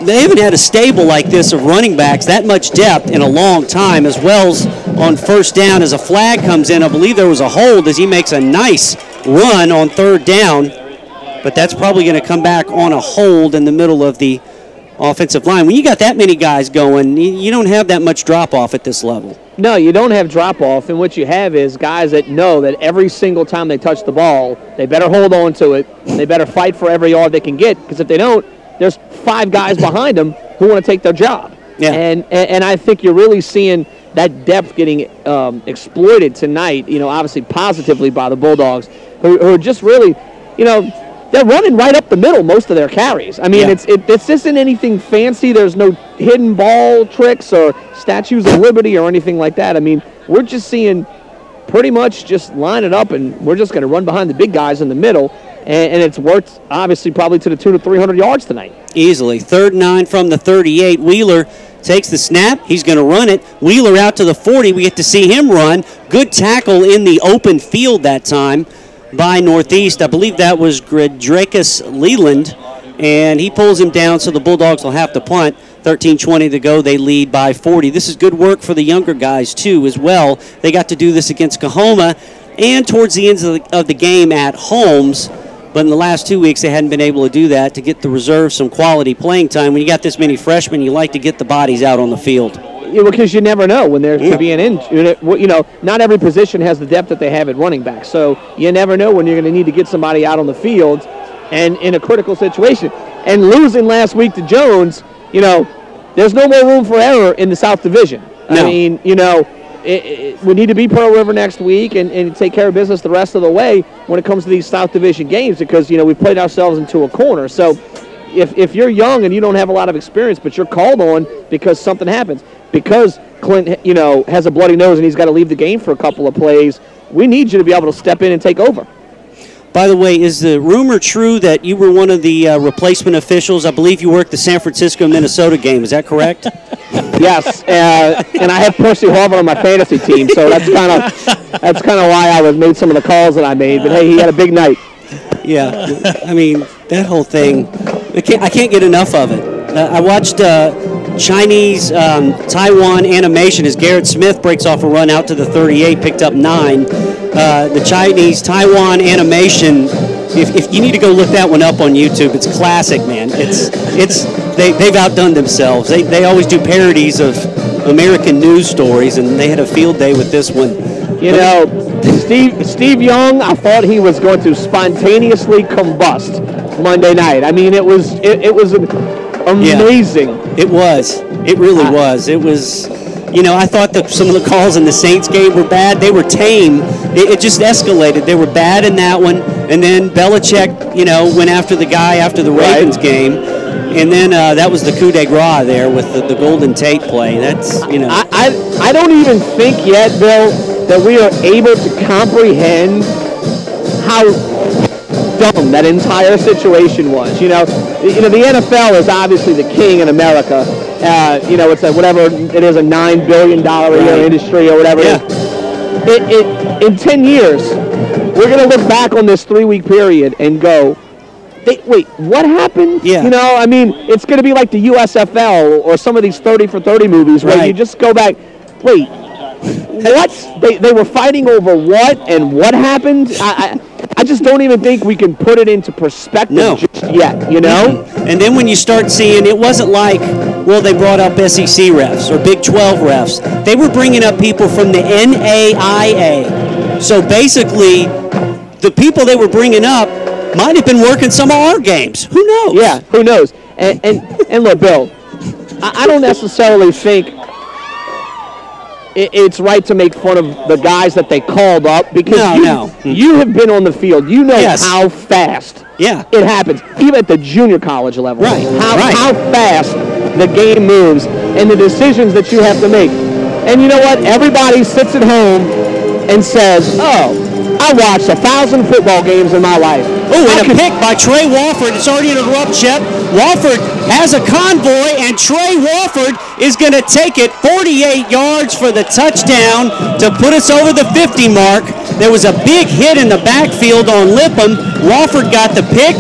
they haven't had a stable like this of running backs, that much depth in a long time. As Wells on first down, as a flag comes in, I believe there was a hold as he makes a nice run on third down, but that's probably going to come back on a hold in the middle of the offensive line. When you got that many guys going, you don't have that much drop-off at this level. No, you don't have drop-off, and what you have is guys that know that every single time they touch the ball, they better hold on to it, and they better fight for every yard they can get, because if they don't, there's 5 guys behind them who want to take their job. Yeah. And I think you're really seeing that depth getting exploited tonight, you know, obviously positively by the Bulldogs, who are just really, you know, they're running right up the middle most of their carries. I mean, this isn't anything fancy. There's no hidden ball tricks or statues of liberty or anything like that. I mean, we're just seeing pretty much just line it up, and we're just going to run behind the big guys in the middle, and it's worked, obviously, probably to the tune of 300 yards tonight. Easily. 3rd and 9 from the 38. Wheeler takes the snap. He's going to run it. Wheeler out to the 40. We get to see him run. Good tackle in the open field that time by Northeast. I believe that was Gredrakis Leland, and he pulls him down, so the Bulldogs will have to punt. 13:20 to go. They lead by 40. This is good work for the younger guys, too, as well. They got to do this against Coahoma and towards the end of the game at Holmes, but in the last 2 weeks they hadn't been able to do that to get the reserves some quality playing time. When you got this many freshmen, you like to get the bodies out on the field. Yeah, because you never know when there could be an injury. You know, not every position has the depth that they have at running back, so you never know when you're going to need to get somebody out on the field and in a critical situation. And losing last week to Jones, you know, there's no more room for error in the South Division. No. I mean, you know, we need to be Pearl River next week and take care of business the rest of the way when it comes to these South Division games, because, you know, we've played ourselves into a corner. So if you're young and you don't have a lot of experience, but you're called on because something happens, because Clint, you know, has a bloody nose and he's got to leave the game for a couple of plays, we need you to be able to step in and take over. By the way, is the rumor true that you were one of the replacement officials? I believe you worked the San Francisco-Minnesota game. Is that correct? Yes, and I have Percy Harvard on my fantasy team, so that's kind of why I made some of the calls that I made. But hey, he had a big night. Yeah, I mean, that whole thing, I can't get enough of it. I watched Chinese Taiwan animation as Garrett Smith breaks off a run out to the 38, picked up 9. The Chinese Taiwan animation, if you need to go look that one up on YouTube, it's classic, man. They've outdone themselves. They always do parodies of American news stories, and they had a field day with this one. You know, Steve Young, I thought he was going to spontaneously combust Monday night. I mean, it was amazing. Yeah, it was. It really was. It was. You know, I thought that some of the calls in the Saints game were bad. They were tame. It just escalated. They were bad in that one. And then Belichick, you know, went after the guy after the Ravens game. And then that was the coup de grace there with the Golden Tate play. That's, you know. I don't even think yet, Bill, that we are able to comprehend how dumb that entire situation was. You know, the NFL is obviously the king in America. You know, it's whatever it is, a $9 billion a year industry or whatever it is. In 10 years, we're going to look back on this 3-week period and go, wait, what happened? Yeah. You know, I mean, it's going to be like the USFL or some of these 30 for 30 movies where you just go back, wait, what? They were fighting over what and what happened? I just don't even think we can put it into perspective just yet, you know? And then when you start seeing, it wasn't like, well, they brought up SEC refs or Big 12 refs. They were bringing up people from the NAIA. So basically, the people they were bringing up might have been working some of our games. Who knows? Yeah, who knows? And look, Bill, I don't necessarily think it's right to make fun of the guys that they called up, because you have been on the field. You know how fast it happens, even at the junior college level. Right. How fast the game moves and the decisions that you have to make. And you know what? Everybody sits at home and says, oh, I watched 1,000 football games in my life. Oh, and a pick by Trey Wofford. It's already interrupted, Shep. Wofford has a convoy, and Trey Wofford is going to take it 48 yards for the touchdown to put us over the 50 mark. There was a big hit in the backfield on Lipham. Wofford got the pick,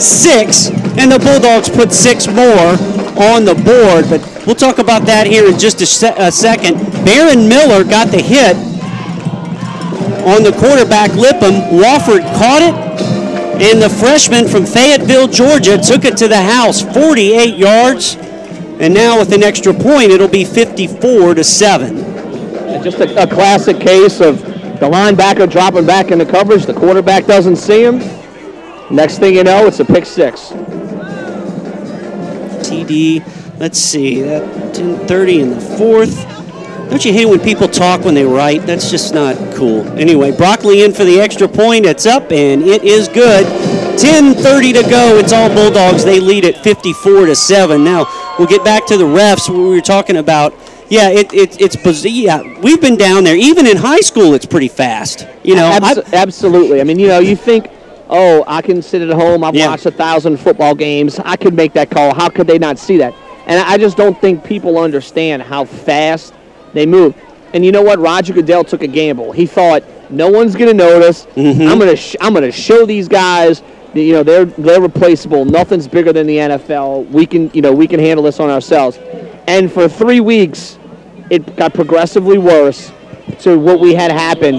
6, and the Bulldogs put 6 more on the board. But we'll talk about that here in just a second. Baron Miller got the hit on the quarterback, Lipham. Wofford caught it, and the freshman from Fayetteville, Georgia, took it to the house, 48 yards. And now with an extra point, it'll be 54-7. Just a classic case of the linebacker dropping back into coverage. The quarterback doesn't see him. Next thing you know, it's a pick 6. TD, let's see, 10:30 in the 4th. Don't you hate when people talk when they write? That's just not cool. Anyway, Broccoli in for the extra point. It's up, and it is good. 10:30 to go. It's all Bulldogs. They lead at 54-7. Now, we'll get back to the refs. What we were talking about. Yeah, it's bizarre. Yeah, we've been down there. Even in high school, it's pretty fast. You know, absolutely. I mean, you know, you think, oh, I can sit at home. I've watched 1,000 football games. I could make that call. How could they not see that? And I just don't think people understand how fast they move. And you know what? Roger Goodell took a gamble. He thought, no one's going to notice. Mm-hmm. I'm gonna show these guys. You know, they're replaceable. Nothing's bigger than the NFL. We can handle this on ourselves. And for 3 weeks, it got progressively worse to what we had happen.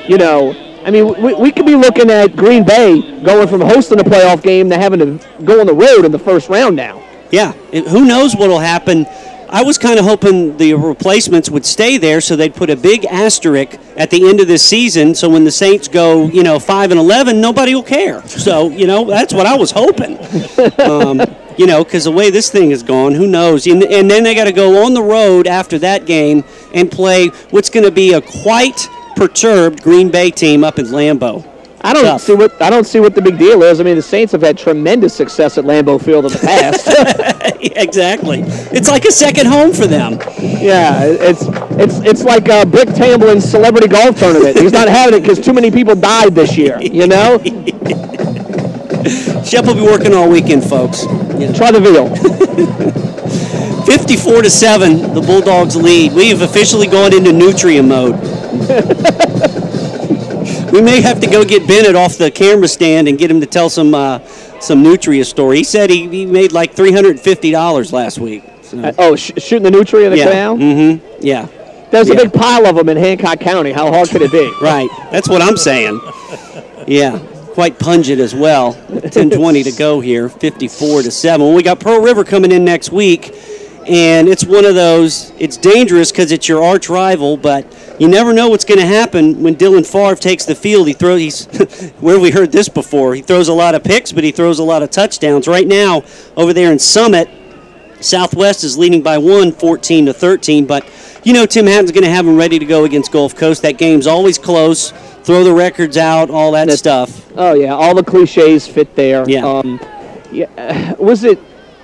You know, I mean, we could be looking at Green Bay going from hosting a playoff game to having to go on the road in the first round now. Yeah, who knows what will happen. I was kind of hoping the replacements would stay there so they'd put a big asterisk at the end of this season so when the Saints go, 5-11, nobody will care. So, that's what I was hoping. Because the way this thing has gone, who knows? And then they got to go on the road after that game and play what's going to be a quite perturbed Green Bay team up in Lambeau. I don't see what the big deal is. I mean, the Saints have had tremendous success at Lambeau Field in the past. Exactly. It's like a second home for them. Yeah, it's like Brick Tamblin's celebrity golf tournament. He's not having it because too many people died this year. You know. Shep will be working all weekend, folks. Try the veal. 54-7, the Bulldogs lead. We have officially gone into Nutria mode. We may have to go get Bennett off the camera stand and get him to tell some Nutria story. He said he made like $350 last week. So. Shooting the Nutria in the canal? Mm-hmm. Yeah. There's a big pile of them in Hancock County. How hard could it be? Right. That's what I'm saying. Yeah. Quite pungent as well. 10:20 to go here. 54-7. Well, we got Pearl River coming in next week. And it's one of those, it's dangerous because it's your arch rival, but you never know what's going to happen when Dylan Favre takes the field. Where have we heard this before? He throws a lot of picks, but he throws a lot of touchdowns. Right now, over there in Summit, Southwest is leading by 14-13, but Tim Hatton's going to have them ready to go against Gulf Coast. That game's always close. Throw the records out, all that stuff. Oh, yeah, all the cliches fit there. Yeah.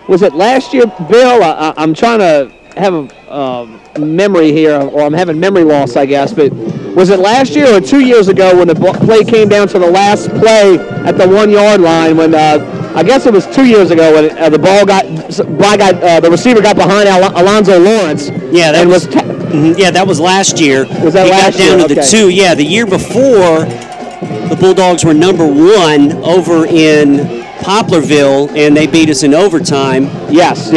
Was it last year, Bill? I'm trying to have a memory here, or I'm having memory loss, I guess. But was it last year or 2 years ago when the play came down to the last play at the 1 yard line? When I guess it was 2 years ago when the receiver got behind Alonzo Lawrence. Yeah, that was last year. Was that last year? He got down to the 2. Yeah, the year before, the Bulldogs were number 1 over in Poplarville, and they beat us in overtime. Yes.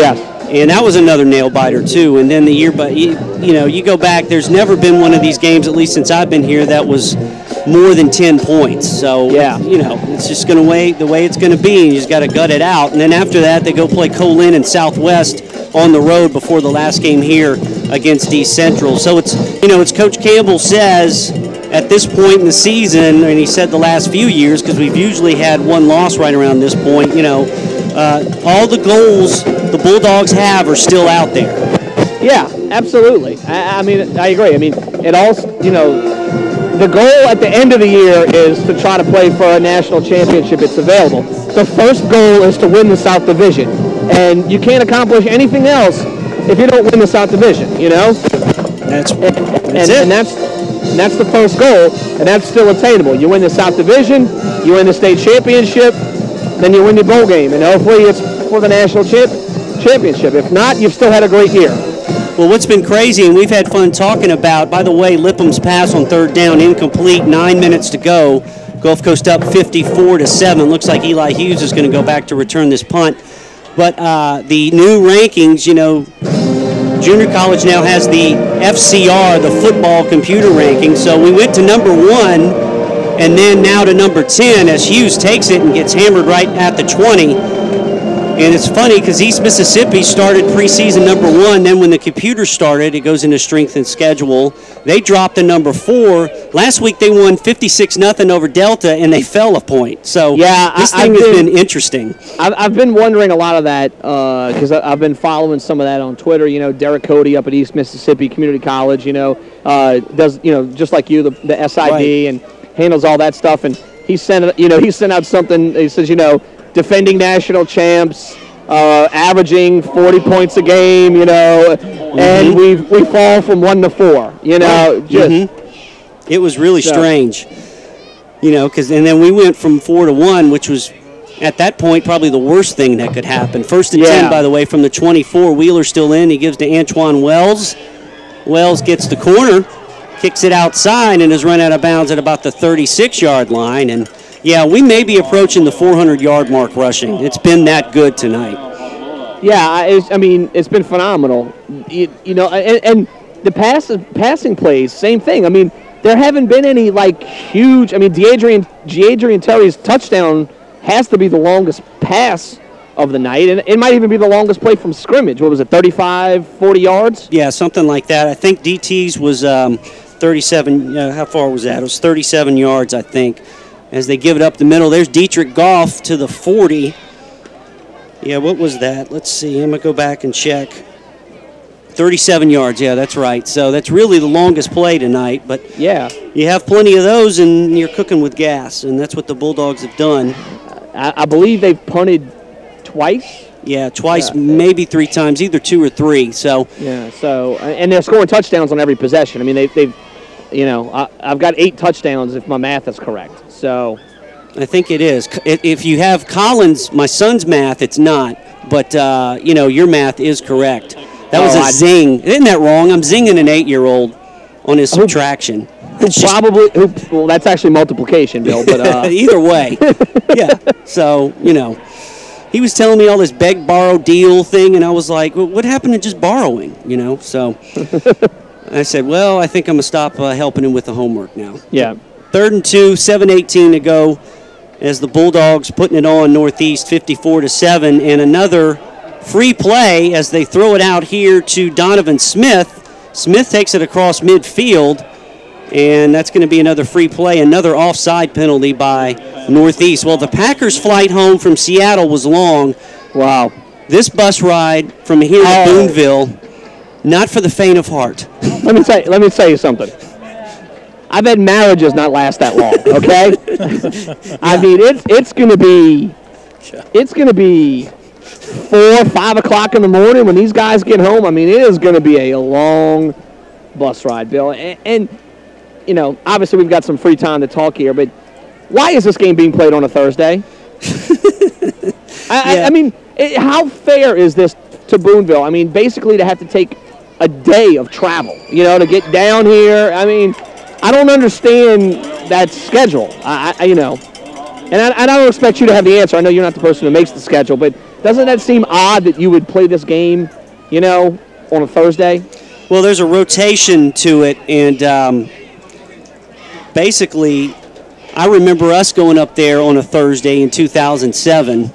And that was another nail biter too. And then the year, but you go back. There's never been one of these games, at least since I've been here, that was more than 10 points. So it's just going to wait the way it's going to be. You just got to gut it out. And then after that, they go play Colin and Southwest on the road before the last game here against East Central. So it's Coach Campbell says. At this point in the season, and he said the last few years, because we've usually had one loss right around this point, all the goals the Bulldogs have are still out there. Yeah, absolutely. I mean, I agree. I mean, it all, the goal at the end of the year is to try to play for a national championship. It's available. The first goal is to win the South Division, and you can't accomplish anything else if you don't win the South Division. That's it. And And that's the first goal, and that's still attainable. You win the South Division, you win the state championship, then you win the bowl game, and hopefully it's for the national championship. If not, you've still had a great year. Well, what's been crazy, and we've had fun talking about, by the way, Lipham's pass on third down, incomplete, 9 minutes to go. Gulf Coast up 54-7. Looks like Eli Hughes is going to go back to return this punt. But the new rankings, you know, junior college now has the FCR, the football computer ranking. So we went to number 1 and then now to number 10 as Hughes takes it and gets hammered right at the 20. And it's funny because East Mississippi started preseason number 1. Then when the computer started, it goes into strength and schedule. They dropped to number 4. Last week they won 56-0 over Delta, and they fell a point. So yeah, this thing has been interesting. I've been wondering a lot of that because I've been following some of that on Twitter. You know, Derek Cody up at East Mississippi Community College, you know, does, you know, just like you, the SID right. and handles all that stuff. And he sent out something. He says, you know, defending national champs, averaging 40 points a game, you know, and we fall from 1 to 4, you know. Just It was really strange, you know, and then we went from 4 to 1, which was at that point probably the worst thing that could happen. 1st and 10, by the way, from the 24. Wheeler's still in. He gives to Antoine Wells. Wells gets the corner, kicks it outside, and is run out of bounds at about the 36-yard line. And yeah, we may be approaching the 400-yard mark rushing. It's been that good tonight. Yeah, I mean, it's been phenomenal. You know, and the passing plays, same thing. I mean, there haven't been any, like, huge – I mean, D'Adrian Terry's touchdown has to be the longest pass of the night, and it might even be the longest play from scrimmage. What was it, 35, 40 yards? Yeah, something like that. I think DT's was 37 how far was that? It was 37 yards, I think. As they give it up the middle, there's Dietrich Goff to the 40. Yeah, what was that? Let's see. I'm going to go back and check. 37 yards, yeah, that's right. So that's really the longest play tonight. But yeah, you have plenty of those, and you're cooking with gas, and that's what the Bulldogs have done. I believe they've punted twice. Yeah, twice, maybe 3 times, either 2 or 3. So yeah, so and they're scoring touchdowns on every possession. I mean, they've you know, I've got 8 touchdowns if my math is correct. So I think it is. If you have Collins, my son's math, it's not. But, you know, your math is correct. That was a zing. Isn't that wrong? I'm zinging an 8-year-old on his subtraction. Well, that's actually multiplication, Bill. But either way. Yeah. So, you know, he was telling me all this beg, borrow, deal thing, and I was like, well, what happened to just borrowing, you know? So I said, well, I think I'm going to stop helping him with the homework now. Yeah. 3rd and 2, 7:18 to go as the Bulldogs putting it on Northeast 54-7, and another free play as they throw it out here to Donovan Smith. Smith takes it across midfield, and that's going to be another free play, another offside penalty by Northeast. Well, the Packers' flight home from Seattle was long. Wow. This bus ride from here to Boonville, not for the faint of heart. Let me tell you something. I bet marriages not last that long, okay? Yeah. I mean, it's going to be 4, 5 o'clock in the morning when these guys get home. I mean, it is going to be a long bus ride, Bill. And, you know, obviously we've got some free time to talk here, but why is this game being played on a Thursday? I mean, how fair is this to Boonville? I mean, basically to have to take a day of travel, you know, to get down here. I mean, I don't understand that schedule. You know, and I don't expect you to have the answer. I know you're not the person who makes the schedule, but doesn't that seem odd that you would play this game, you know, on a Thursday? Well, there's a rotation to it, and basically, I remember us going up there on a Thursday in 2007.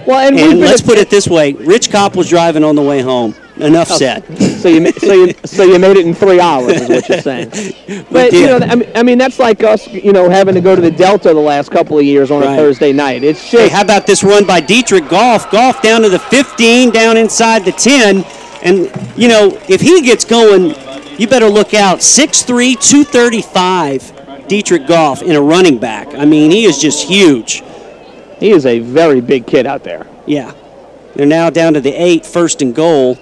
Well, and let's put it this way: Rich Kopp was driving on the way home. Enough said. So you made it in 3 hours, is what you're saying. But you know, I mean, that's like us, you know, having to go to the Delta the last couple of years on a Thursday night. It's just. Hey, how about this run by Dietrich Goff? Goff down to the 15, down inside the 10, and you know, if he gets going, you better look out. 6'3", 235, Dietrich Goff in a running back. I mean, he is just huge. He is a very big kid out there. Yeah. They're now down to the 8, 1st and goal.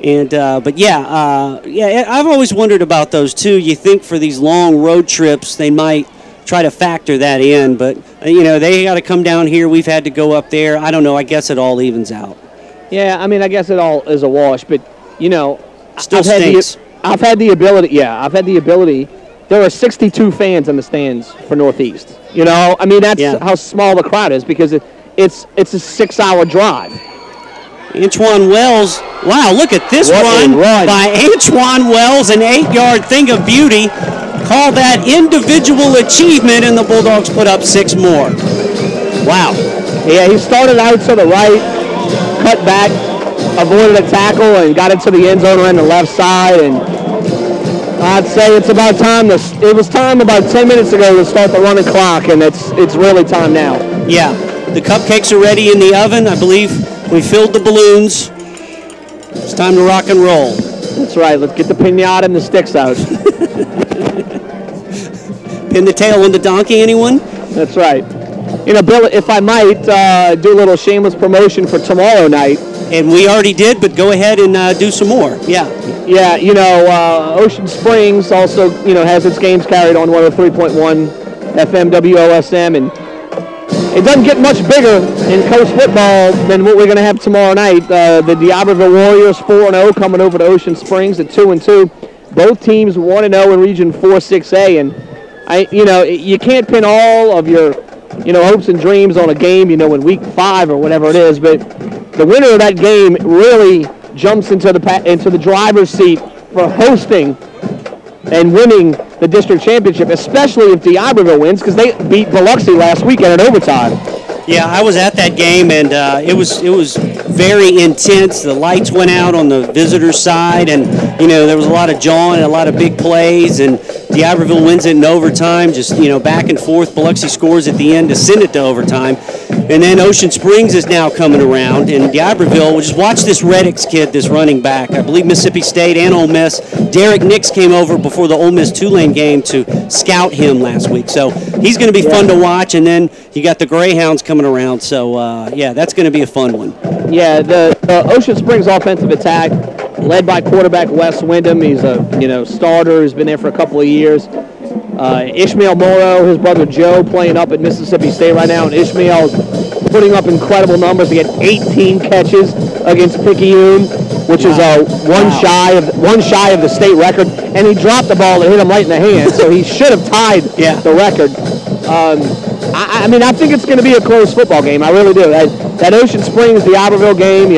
And but yeah, I've always wondered about those too. You think for these long road trips they might try to factor that in, but they got to come down here. We've had to go up there. I don't know. I guess it all evens out. Yeah, I mean, I guess it all is a wash, but still stinks. I've had the ability. Yeah, I've had the ability. There are 62 fans in the stands for Northeast. I mean, that's how small the crowd is because it's a 6-hour drive. Antoine Wells, wow, look at this run by Antoine Wells, an 8-yard thing of beauty. Call that individual achievement, and the Bulldogs put up 6 more. Wow. Yeah, he started out to the right, cut back, avoided a tackle, and got into the end zone on the left side. And I'd say it's about time. It was time about 10 minutes ago to start the running clock, and it's really time now. Yeah, the cupcakes are ready in the oven. I believe we filled the balloons. It's time to rock and roll. That's right. Let's get the piñata and the sticks out. Pin the tail on the donkey, anyone? That's right. Bill, if I might do a little shameless promotion for tomorrow night. And we already did, but go ahead and do some more. Yeah. Yeah, Ocean Springs also, has its games carried on 103.1 FM WOSM, and it doesn't get much bigger in coast football than what we're going to have tomorrow night. The D'Iberville Warriors 4-0 coming over to Ocean Springs at 2-2. Both teams 1-0 in Region 4-6A, and you can't pin all of your hopes and dreams on a game in week 5 or whatever it is, but the winner of that game really jumps into the driver's seat for hosting and winning the district championship, especially if D'Iberville wins, because they beat Biloxi last weekend in overtime. Yeah, I was at that game, and it was very intense. The lights went out on the visitor side, and there was a lot of jawing and a lot of big plays, and D'Iberville wins it in overtime, just back and forth. Biloxi scores at the end to send it to overtime. And then Ocean Springs is now coming around, and D'Iberville, just watch this Reddix kid, this running back. I believe Mississippi State and Ole Miss. Derek Nix came over before the Ole Miss Tulane game to scout him last week. So he's going to be fun to watch, and then you got the Greyhounds coming around. So, that's going to be a fun one. Yeah, the Ocean Springs offensive attack, led by quarterback Wes Wyndham. He's a starter who's been there for a couple of years. Ishmael Morrow, his brother Joe, playing up at Mississippi State right now, and Ishmael's putting up incredible numbers. He had 18 catches against Picayune, which is one shy of the state record, and he dropped the ball that hit him right in the hand, so he should have tied the record. I think it's going to be a close football game. I really do. That Ocean Springs, the D'Iberville game,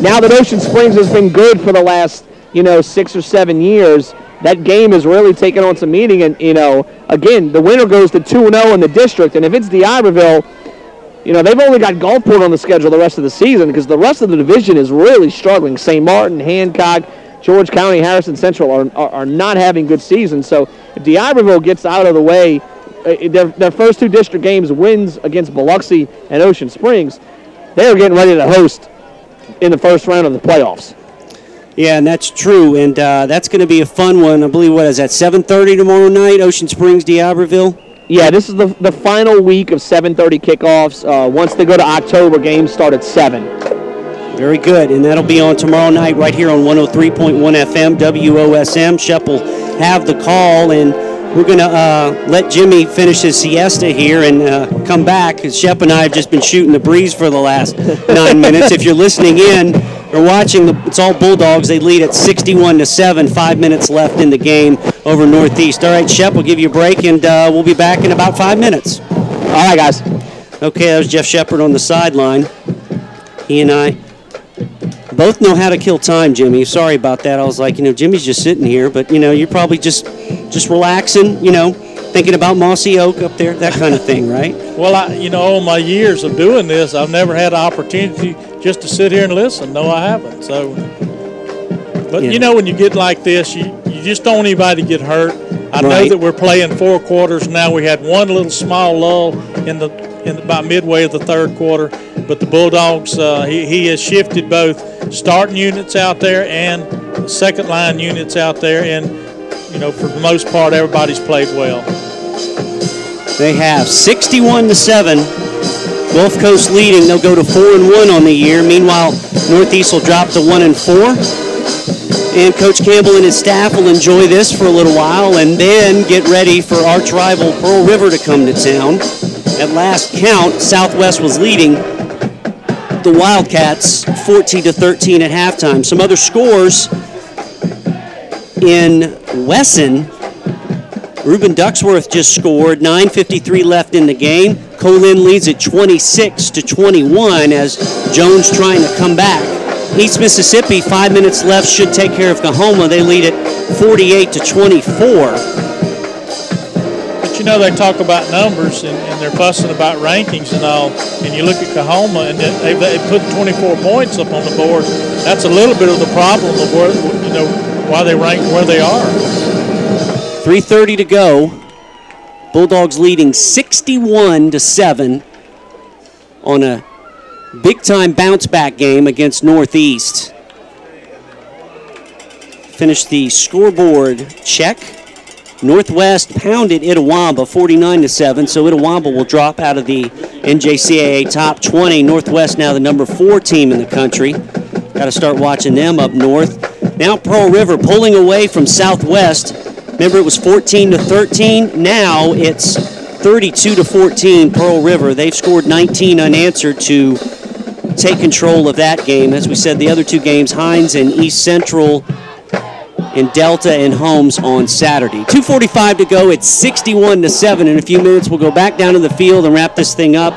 now that Ocean Springs has been good for the last 6 or 7 years. That game is really taking on some meaning, and again, the winner goes to 2-0 in the district, and if it's D'Iberville, they've only got Gulfport on the schedule the rest of the season because the rest of the division is really struggling. St. Martin, Hancock, George County, Harrison Central are not having good seasons. So if D'Iberville gets out of the way, their first 2 district games wins against Biloxi and Ocean Springs, they're getting ready to host in the first round of the playoffs. Yeah, and that's true, and that's going to be a fun one. I believe, 7:30 tomorrow night, Ocean Springs, D'Iberville? Yeah, this is the final week of 7:30 kickoffs. Once they go to October, games start at 7. Very good, and that'll be on tomorrow night right here on 103.1 FM, WOSM. Shep will have the call, and we're going to let Jimmy finish his siesta here and come back, because Shep and I have just been shooting the breeze for the last 9 minutes. If you're listening in or watching, it's all Bulldogs. They lead at 61-7, 5 minutes left in the game over Northeast. All right, Shep, we'll give you a break, and we'll be back in about 5 minutes. All right, guys. Okay, that was Jeff Shepard on the sideline. He and I both know how to kill time, Jimmy. Sorry about that. I was like, Jimmy's just sitting here, but, you're probably just relaxing, thinking about Mossy Oak up there, that kind of thing, right? Well, all my years of doing this, I've never had an opportunity just to sit here and listen. No, I haven't. So, but when you get like this, you just don't want anybody to get hurt. I know that we're playing 4 quarters now. We had one little small lull in about midway of the 3rd quarter, but the Bulldogs, he has shifted both starting units out there and second line units out there, and for the most part, everybody's played well. They have 61-7. Gulf Coast leading. They'll go to 4-1 on the year. Meanwhile, Northeast will drop to 1-4. And Coach Campbell and his staff will enjoy this for a little while and then get ready for arch rival Pearl River to come to town. At last count, Southwest was leading the Wildcats 14-13 at halftime. Some other scores in Wesson. Reuben Ducksworth just scored, 9:53 left in the game. Colin leads at 26-21 as Jones trying to come back. East Mississippi, 5 minutes left, should take care of Coahoma. They lead at 48-24. But you know, they talk about numbers and they're fussing about rankings and all, and you look at Coahoma and they put 24 points up on the board. That's a little bit of the problem of where, you know, why they rank where they are. 3:30 to go. Bulldogs leading 61-7 on a big-time bounce-back game against Northeast. Finish the scoreboard check. Northwest pounded Itawamba 49-7, so Itawamba will drop out of the NJCAA top 20. Northwest now the number 4 team in the country. Got to start watching them up north. Now Pearl River pulling away from Southwest. Remember, it was 14-13. Now it's 32-14 Pearl River. They've scored 19 unanswered to take control of that game. As we said, the other two games, Hines and East Central and Delta and Holmes on Saturday. 2:45 to go. It's 61-7. In a few minutes, we'll go back down to the field and wrap this thing up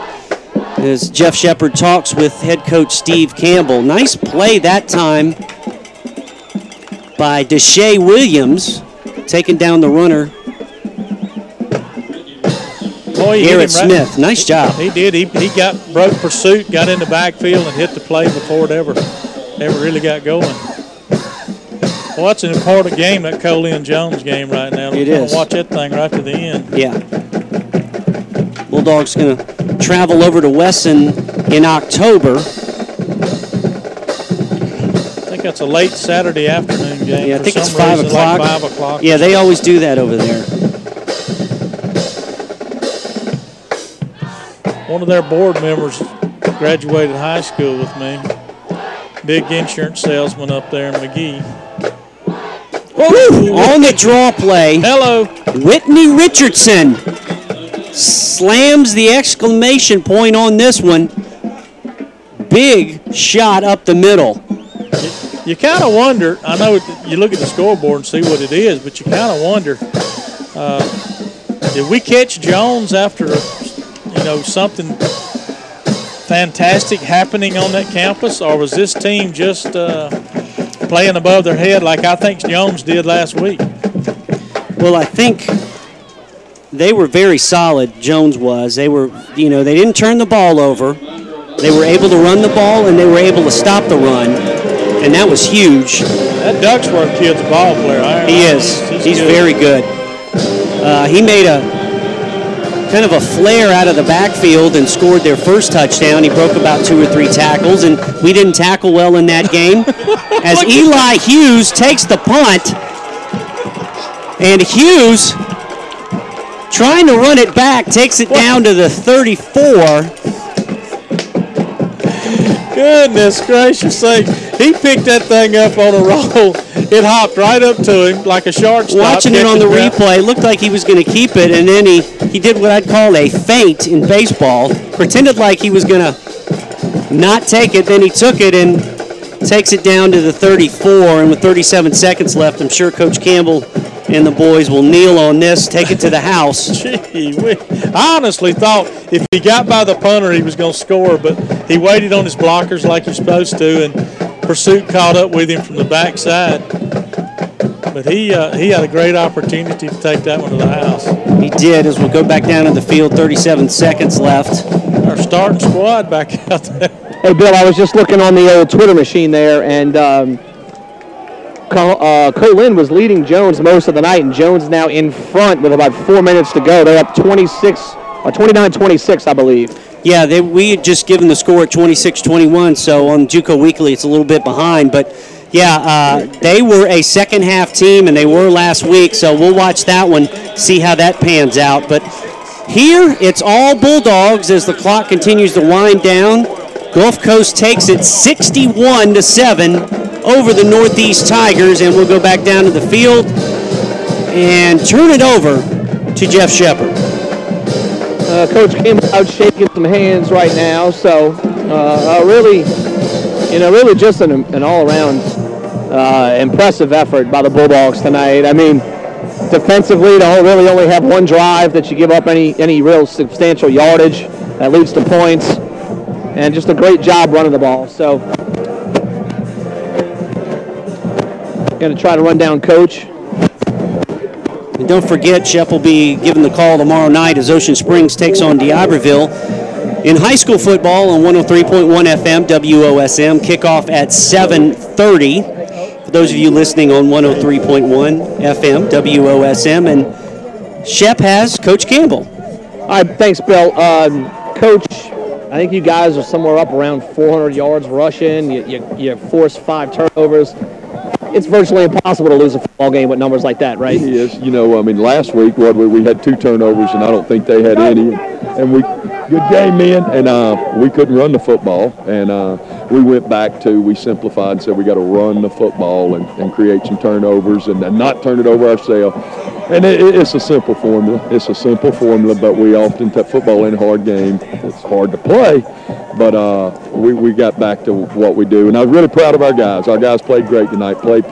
as Jeff Shepard talks with head coach Steve Campbell. Nice play that time by Deshae Williams, taking down the runner. Boy, Garrett Smith, nice job. He did. He broke pursuit, got in the backfield, and hit the play before it ever really got going. Well, that's an important game, that Colin-Jones game right now. It is. Watch that thing right to the end. Yeah. Bulldogs going to travel over to Wesson in October. I think that's a late Saturday afternoon game. Yeah, I think it's 5 o'clock. Like 5 o'clock. Yeah, they always do that over there. One of their board members graduated high school with me. Big insurance salesman up there in McGee. Woo! On the draw play. Hello. Whitney Richardson slams the exclamation point on this one. Big shot up the middle. You kind of wonder, I know you look at the scoreboard and see what it is, but you kind of wonder, did we catch Jones after, something fantastic happening on that campus, or was this team just playing above their head like I think Jones did last week? Well, I think they were very solid, Jones was. They were, they didn't turn the ball over. They were able to run the ball, and they were able to stop the run, and that was huge. That Ducksworth kid's a ball player. He is. He's good. Very good. He made a kind of a flare out of the backfield and scored their first touchdown. He broke about 2 or 3 tackles, and we didn't tackle well in that game. As Eli Hughes takes the punt, and Hughes, trying to run it back, takes it down to the 34. Goodness gracious sake. He picked that thing up on a roll. It hopped right up to him like a shortstop. Watching it on the replay, it looked like he was going to keep it, and then he did what I'd call a feint in baseball. Pretended like he was going to not take it, then he took it and takes it down to the 34, and with 37 seconds left, I'm sure Coach Campbell and the boys will kneel on this, take it to the house. Gee, I honestly thought if he got by the punter, he was going to score, but he waited on his blockers like you're supposed to, and pursuit caught up with him from the backside. But he had a great opportunity to take that one to the house. He did, as we'll go back down to the field, 37 seconds left. Our starting squad back out there. Hey, Bill, I was just looking on the old Twitter machine there, and Colin was leading Jones most of the night, and Jones now in front with about 4 minutes to go. They're up 29-26, I believe. Yeah, we had just given the score at 26-21, so on JUCO Weekly it's a little bit behind. But, yeah, they were a second-half team, and they were last week, so we'll watch that one, see how that pans out. But Here, it's all Bulldogs as the clock continues to wind down. Gulf Coast takes it 61-7 over the Northeast Tigers, and we'll go back down to the field and turn it over to Jeff Shepard. Coach Campbell out shaking some hands right now, so really just an all-around impressive effort by the Bulldogs tonight. I mean, defensively, to really only have one drive that you give up any real substantial yardage that leads to points, and just a great job running the ball. So, going to try to run down Coach. And don't forget, Shep will be given the call tomorrow night as Ocean Springs takes on D'Iberville in high school football on 103.1 FM WOSM. Kickoff at 7:30. For those of you listening on 103.1 FM WOSM, and Shep has Coach Campbell. All right, thanks, Bill. Coach, I think you guys are somewhere up around 400 yards rushing. You forced 5 turnovers. It's virtually impossible to lose a football game with numbers like that, right? It is. Last week we had 2 turnovers, and I don't think they had any. And good game, man. And we couldn't run the football. And we went back to, we simplified and said we got to run the football and create some turnovers and not turn it over ourselves. And it's a simple formula. It's a simple formula, but we often take football in a hard game. It's hard to play. But we got back to what we do. And I was really proud of our guys. Our guys played great tonight. Played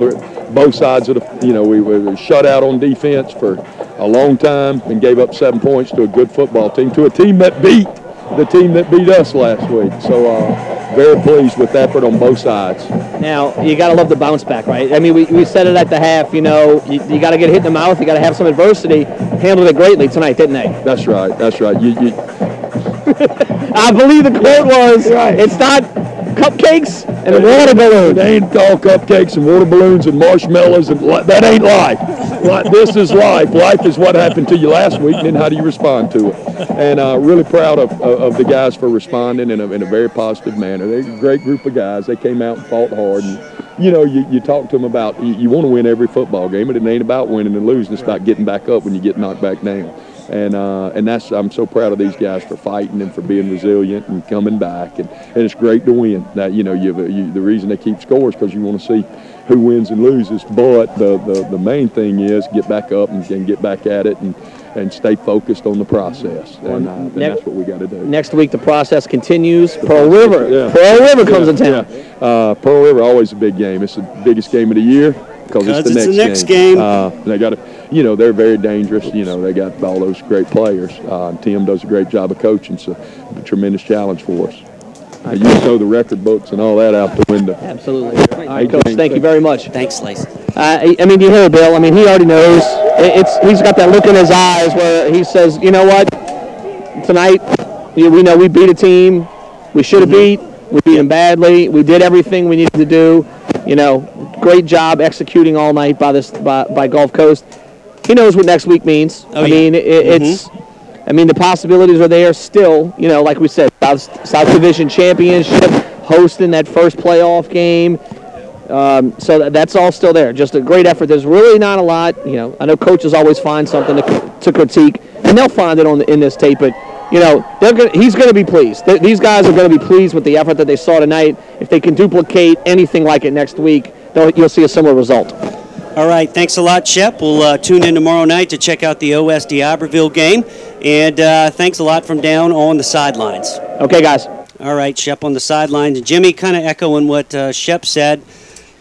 both sides of the, we were shut out on defense for a long time and gave up 7 points to a good football team, to a team that beat the team that beat us last week. So very pleased with the effort on both sides. Now, you got to love the bounce back, right? I mean, we said it at the half, you got to get hit in the mouth. You got to have some adversity. Handled it greatly tonight, didn't they? That's right. I believe the quote was, right. It's not cupcakes and water balloons. It ain't all cupcakes and water balloons and marshmallows. And that ain't life. This is life. Life is what happened to you last week, and then how do you respond to it? And really proud of the guys for responding in a very positive manner. They're a great group of guys. They came out and fought hard. And, you talk to them about you want to win every football game, but it ain't about winning and losing. It's about getting back up when you get knocked back down. And I'm so proud of these guys for fighting and for being resilient and coming back. And it's great to win. That the reason they keep scores because you want to see who wins and loses. But the main thing is get back up and get back at it and stay focused on the process. And that's what we got to do. Next week the process continues. Pearl River. Yeah. Pearl River comes in town. Yeah. Pearl River always a big game. It's the biggest game of the year. Because it's the next game. They got to, they're very dangerous. They got all those great players. Tim does a great job of coaching, so it's a tremendous challenge for us. You throw the record books and all that out the window. Absolutely. All right, Coach, thank you very much. Thanks, Lace. You hear Bill. He already knows. He's got that look in his eyes where he says, you know what, tonight, we know we beat a team we should have beat. We beat them badly. We did everything we needed to do. Great job executing all night by Gulf Coast. He knows what next week means. The possibilities are there still. Like we said, South Division Championship, hosting that first playoff game. So that's all still there. Just a great effort. There's really not a lot. I know coaches always find something to critique, and they'll find it in this tape. But he's going to be pleased. These guys are going to be pleased with the effort that they saw tonight. If they can duplicate anything like it next week, you'll see a similar result. All right, thanks a lot, Shep. We'll tune in tomorrow night to check out the OS D'Iberville game. And thanks a lot from down on the sidelines. Okay, guys. All right, Shep on the sidelines. Jimmy, kind of echoing what Shep said,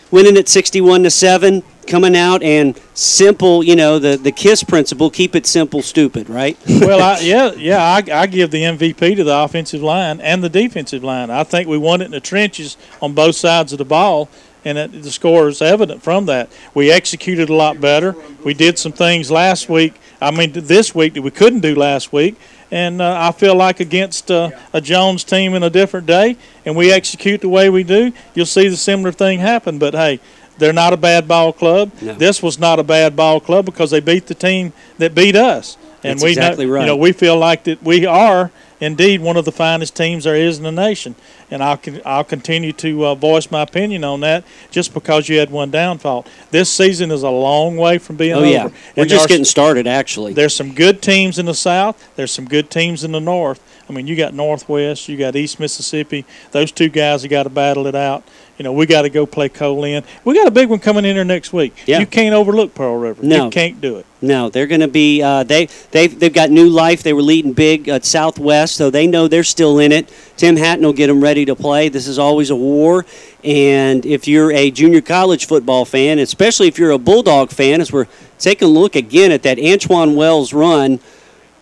winning at 61-7, coming out and simple, the KISS principle, keep it simple, stupid, right? Well, I give the MVP to the offensive line and the defensive line. I think we won it in the trenches on both sides of the ball, and the score is evident from that. We executed a lot better. We did some things this week that we couldn't do last week, and I feel like against a Jones team in a different day, and we execute the way we do, you'll see the similar thing happen. But, hey, they're not a bad ball club. No. This was not a bad ball club because they beat the team that beat us. And That's exactly right. We feel like that we are indeed one of the finest teams there is in the nation. And I'll continue to voice my opinion on that just because you had one downfall. This season is a long way from being over. Yeah. We're just getting started, actually. There's some good teams in the South. There's some good teams in the North. I mean, you got Northwest, you got East Mississippi. Those two guys have got to battle it out. You know, we got to go play Colin. We got a big one coming in here next week. Yeah. You can't overlook Pearl River. No. You can't do it. No, they're going to be they've got new life. They were leading big at Southwest, so they know they're still in it. Tim Hatton will get them ready to play. This is always a war, and if you're a junior college football fan, especially if you're a Bulldog fan, as we're taking a look again at that Antoine Wells run,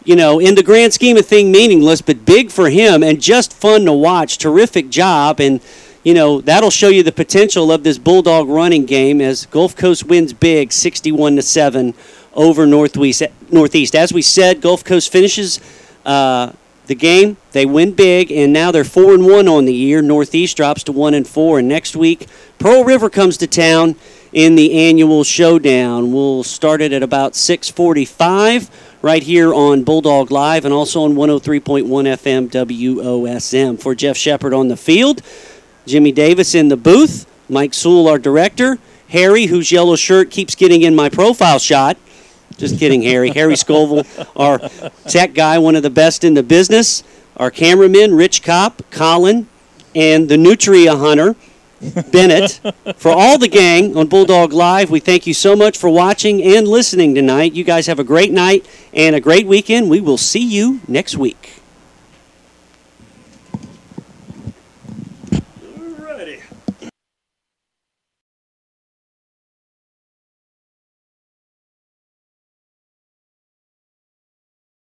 you know, in the grand scheme of things, meaningless, but big for him and just fun to watch. Terrific job, and you know, that'll show you the potential of this Bulldog running game as Gulf Coast wins big, 61-7 over Northeast. As we said, Gulf Coast finishes the game. They win big, and now they're 4-1 on the year. Northeast drops to 1-4, and next week, Pearl River comes to town in the annual showdown. We'll start it at about 6:45 right here on Bulldog Live and also on 103.1 FM WOSM. For Jeff Shepard on the field, Jimmy Davis in the booth, Mike Sewell, our director, Harry, whose yellow shirt keeps getting in my profile shot. Just kidding, Harry. Harry Scoville, our tech guy, one of the best in the business. Our cameraman, Rich Kopp, Colin, and the Nutria Hunter, Bennett. For all the gang on Bulldog Live, we thank you so much for watching and listening tonight. You guys have a great night and a great weekend. We will see you next week. Alrighty.